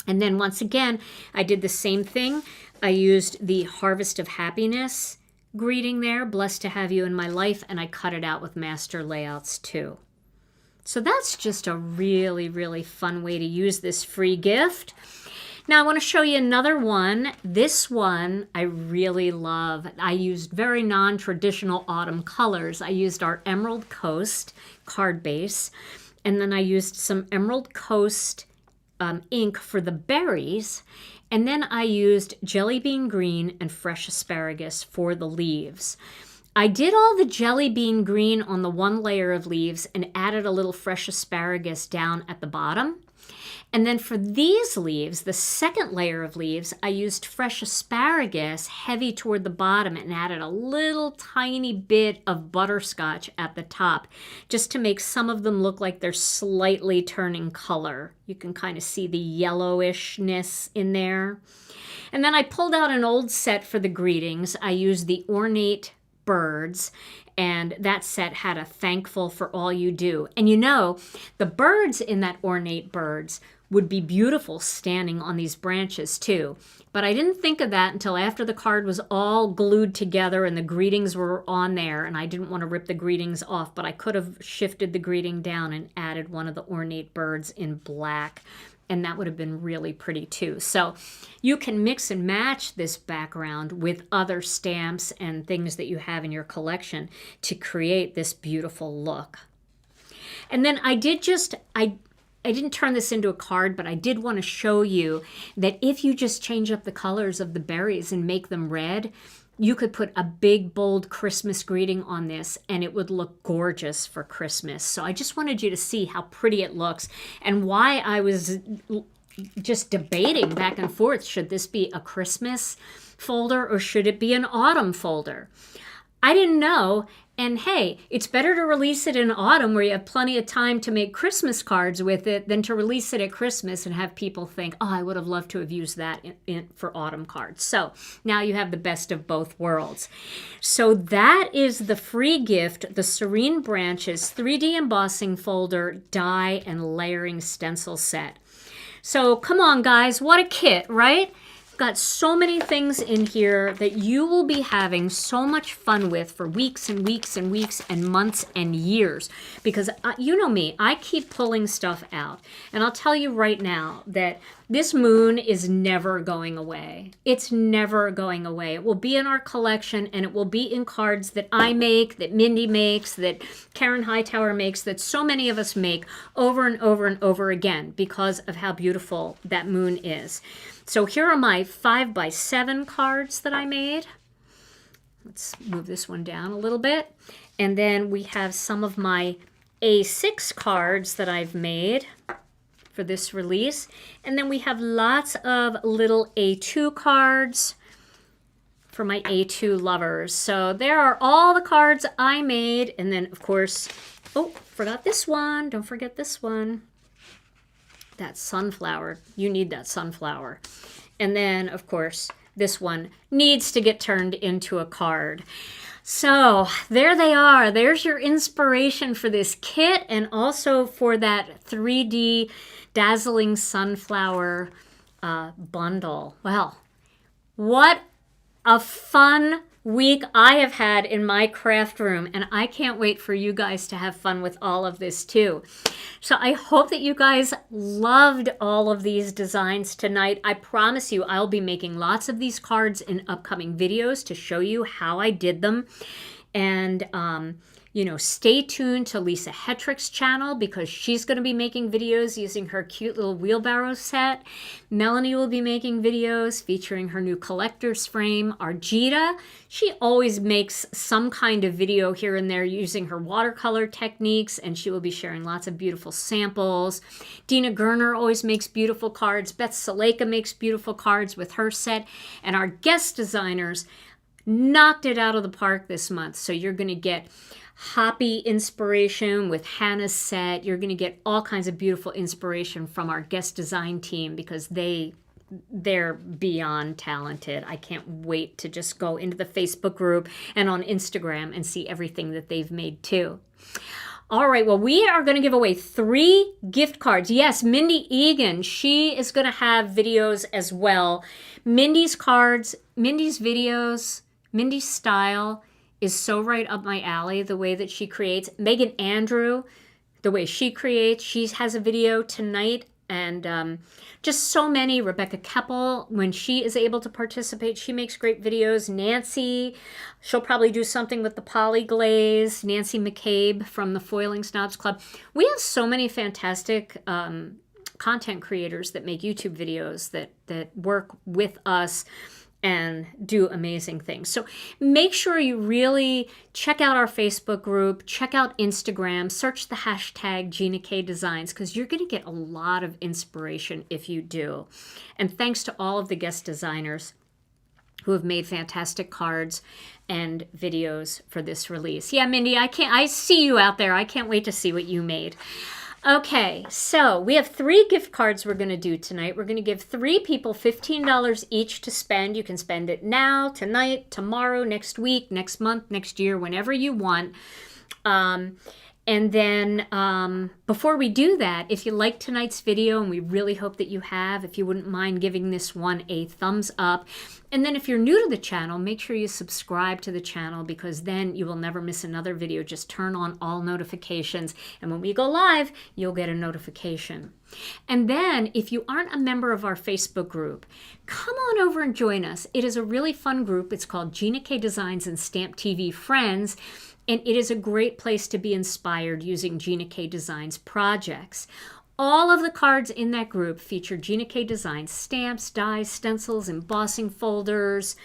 And then once again, I did the same thing. I used the Harvest of Happiness greeting there, blessed to have you in my life, and I cut it out with Master Layouts too. So that's just a really, really fun way to use this free gift. Now I want to show you another one. This one I really love. I used very non-traditional autumn colors. I used our Emerald Coast card base, and then I used some Emerald Coast ink for the berries, and then I used Jelly Bean Green and Fresh Asparagus for the leaves. I did all the jelly bean green on the one layer of leaves and added a little fresh asparagus down at the bottom. And then for these leaves, the second layer of leaves, I used fresh asparagus heavy toward the bottom and added a little tiny bit of butterscotch at the top, just to make some of them look like they're slightly turning color. You can kind of see the yellowishness in there. And then I pulled out an old set for the greetings. I used the Ornate Birds, and that set had a Thankful for All You Do. And you know, the birds in that Ornate Birds would be beautiful standing on these branches too. But I didn't think of that until after the card was all glued together and the greetings were on there, and I didn't want to rip the greetings off, but I could have shifted the greeting down and added one of the Ornate Birds in black, and that would have been really pretty too. So you can mix and match this background with other stamps and things that you have in your collection to create this beautiful look. And then I didn't turn this into a card, but I did want to show you that if you just change up the colors of the berries and make them red, you could put a big, bold Christmas greeting on this and it would look gorgeous for Christmas. So I just wanted you to see how pretty it looks and why I was just debating back and forth. Should this be a Christmas folder or should it be an autumn folder? I didn't know. And hey, it's better to release it in autumn where you have plenty of time to make Christmas cards with it than to release it at Christmas and have people think, oh, I would have loved to have used that for autumn cards. So now you have the best of both worlds. So that is the free gift, the Serene Branches 3D embossing folder, die and layering stencil set. So come on, guys, what a kit, right? Got so many things in here that you will be having so much fun with for weeks and weeks and weeks and months and years, because you know me, I keep pulling stuff out, and I'll tell you right now that this moon is never going away. It's never going away. It will be in our collection, and it will be in cards that I make, that Mindy makes, that Karen Hightower makes, that so many of us make over and over and over again because of how beautiful that moon is. So here are my 5x7 cards that I made. Let's move this one down a little bit. And then we have some of my A6 cards that I've made for this release. And then we have lots of little A2 cards for my A2 lovers. So there are all the cards I made. And then, of course, oh, forgot this one. Don't forget this one. that sunflower. You need that sunflower. And then, of course, this one needs to get turned into a card. So there they are. There's your inspiration for this kit and also for that 3D dazzling sunflower bundle. Well, what a fun week I have had in my craft room, and I can't wait for you guys to have fun with all of this too. So I hope that you guys loved all of these designs tonight. I promise you I'll be making lots of these cards in upcoming videos to show you how I did them. And stay tuned to Lisa Hetrick's channel because she's going to be making videos using her cute little wheelbarrow set. Melanie will be making videos featuring her new collector's frame. Argita, she always makes some kind of video here and there using her watercolor techniques, and she will be sharing lots of beautiful samples. Dina Gerner always makes beautiful cards. Beth Saleka makes beautiful cards with her set. And our guest designers knocked it out of the park this month. So you're going to get hoppy inspiration with Hannah's set. You're going to get all kinds of beautiful inspiration from our guest design team because they're beyond talented. I can't wait to just go into the Facebook group and on Instagram and see everything that they've made too. All right, well, we are going to give away 3 gift cards. Yes, Mindy Egan, she is going to have videos as well. Mindy's cards, Mindy's videos, Mindy's style is so right up my alley, the way that she creates. Megan Andrew, the way she creates. She has a video tonight, and just so many. Rebecca Keppel, when she is able to participate, she makes great videos. Nancy, she'll probably do something with the polyglaze. Nancy McCabe from the Foiling Snobs Club. We have so many fantastic content creators that make YouTube videos that work with us and do amazing things. So make sure you really check out our Facebook group, check out Instagram, search the hashtag Gina K Designs, because you're going to get a lot of inspiration if you do. And thanks to all of the guest designers who have made fantastic cards and videos for this release. Yeah, Mindy, I see you out there. I can't wait to see what you made. Okay, so we have 3 gift cards we're going to do tonight. We're going to give 3 people $15 each to spend. You can spend it now, tonight, tomorrow, next week, next month, next year, whenever you want. And then before we do that, if you liked tonight's video, and we really hope that you have, if you wouldn't mind giving this one a thumbs up. And then if you're new to the channel, make sure you subscribe to the channel because then you will never miss another video. Just turn on all notifications. And when we go live, you'll get a notification. And then if you aren't a member of our Facebook group, come on over and join us. It is a really fun group. It's called Gina K Designs and Stamp TV Friends. And it is a great place to be inspired using Gina K Designs projects. All of the cards in that group feature Gina K Designs stamps, dies, stencils, embossing folders,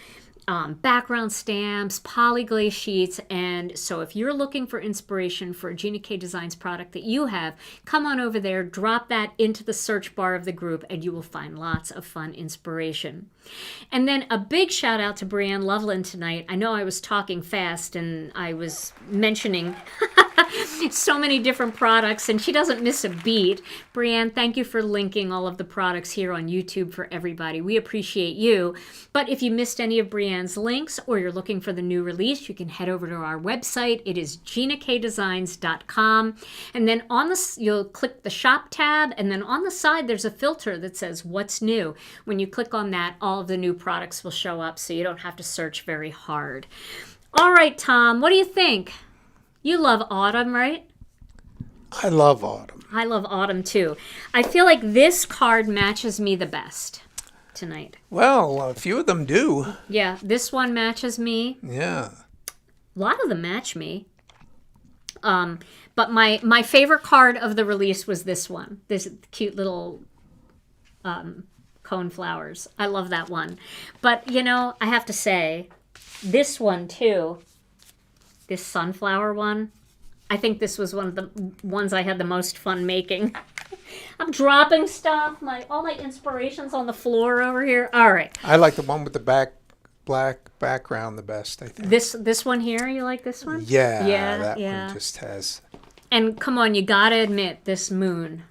background stamps, polyglaze sheets. And so if you're looking for inspiration for a Gina K Designs product that you have, come on over there, drop that into the search bar of the group, and you will find lots of fun inspiration. And then a big shout out to Brianne Loveland tonight. I know I was talking fast and I was mentioning so many different products, and she doesn't miss a beat. Brianne, thank you for linking all of the products here on YouTube for everybody. We appreciate you. But if you missed any of Brianne's links or you're looking for the new release, you can head over to our website. It is ginakdesigns.com. And then you'll click the shop tab, and then on the side there's a filter that says what's new. When you click on that, all of the new products will show up so you don't have to search very hard. All right, Tom, what do you think? You love autumn, right? I love autumn. I love autumn too. I feel like this card matches me the best tonight. Well, a few of them do. Yeah, this one matches me. Yeah. A lot of them match me. But my favorite card of the release was this one. This cute little cone flowers. I love that one. But, I have to say, this one too, this sunflower one, I think this was one of the ones I had the most fun making. I'm dropping stuff, all my inspirations on the floor over here. All right. I like the one with the black background the best, I think. This one here, you like this one? Yeah, that one just has. And come on, you gotta admit, this moon.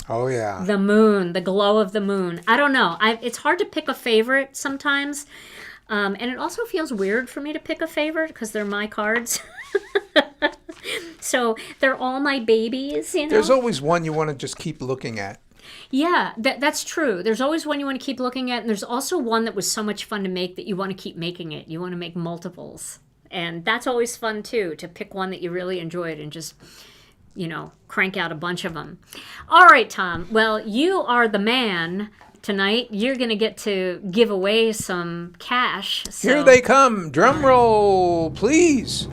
Oh, yeah. The moon, the glow of the moon. I don't know. It's hard to pick a favorite sometimes. And it also feels weird for me to pick a favorite because they're my cards. So they're all my babies, you know. There's always one you want to just keep looking at. Yeah, that's true. There's always one you want to keep looking at. And there's also one that was so much fun to make that you want to keep making it. You want to make multiples. And that's always fun, too, to pick one that you really enjoyed and just, you know, crank out a bunch of them. All right, Tom. Well, you are the man tonight. You're going to get to give away some cash. So. Here they come. Drum roll, please.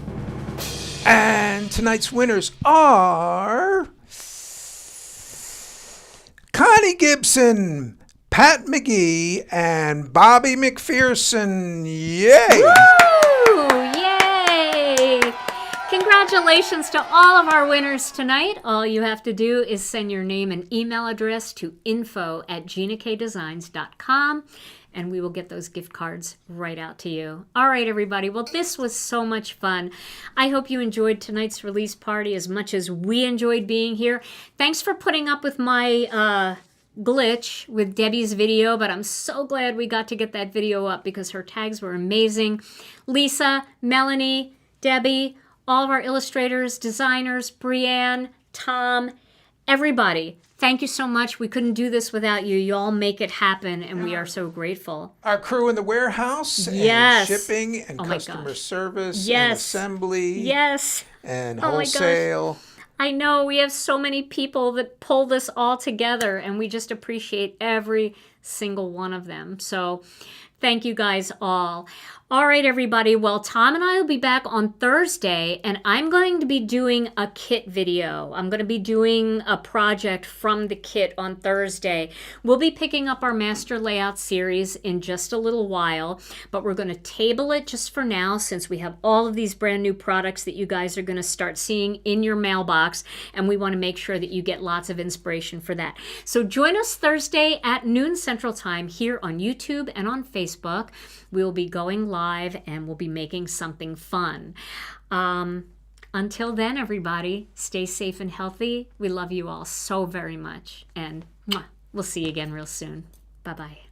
And tonight's winners are Connie Gibson, Pat McGee, and Bobbi MacPherson. Yay! Woo! Yay! Congratulations to all of our winners tonight. All you have to do is send your name and email address to info@ginakdesigns.com. and we will get those gift cards right out to you. All right, everybody. Well, this was so much fun. I hope you enjoyed tonight's release party as much as we enjoyed being here. Thanks for putting up with my glitch with Debbie's video, but I'm so glad we got to get that video up because her tags were amazing. Lisa, Melanie, Debbie, all of our illustrators, designers, Brianne, Tom, everybody. Thank you so much. We couldn't do this without you. You all make it happen, and we are so grateful. Our crew in the warehouse, yes. and shipping, and customer service, and assembly, and wholesale. I know we have so many people that pull this all together, and we just appreciate every single one of them. So thank you guys all. All right, everybody. Well, Tom and I will be back on Thursday, and I'm going to be doing a kit video. I'm going to be doing a project from the kit on Thursday. We'll be picking up our master layout series in just a little while, but we're going to table it just for now since we have all of these brand new products that you guys are going to start seeing in your mailbox, and we want to make sure that you get lots of inspiration for that. So join us Thursday at noon Central Time here on YouTube and on Facebook. We'll be going live and we'll be making something fun. Until then, everybody, stay safe and healthy. We love you all so very much. And we'll see you again real soon. Bye-bye.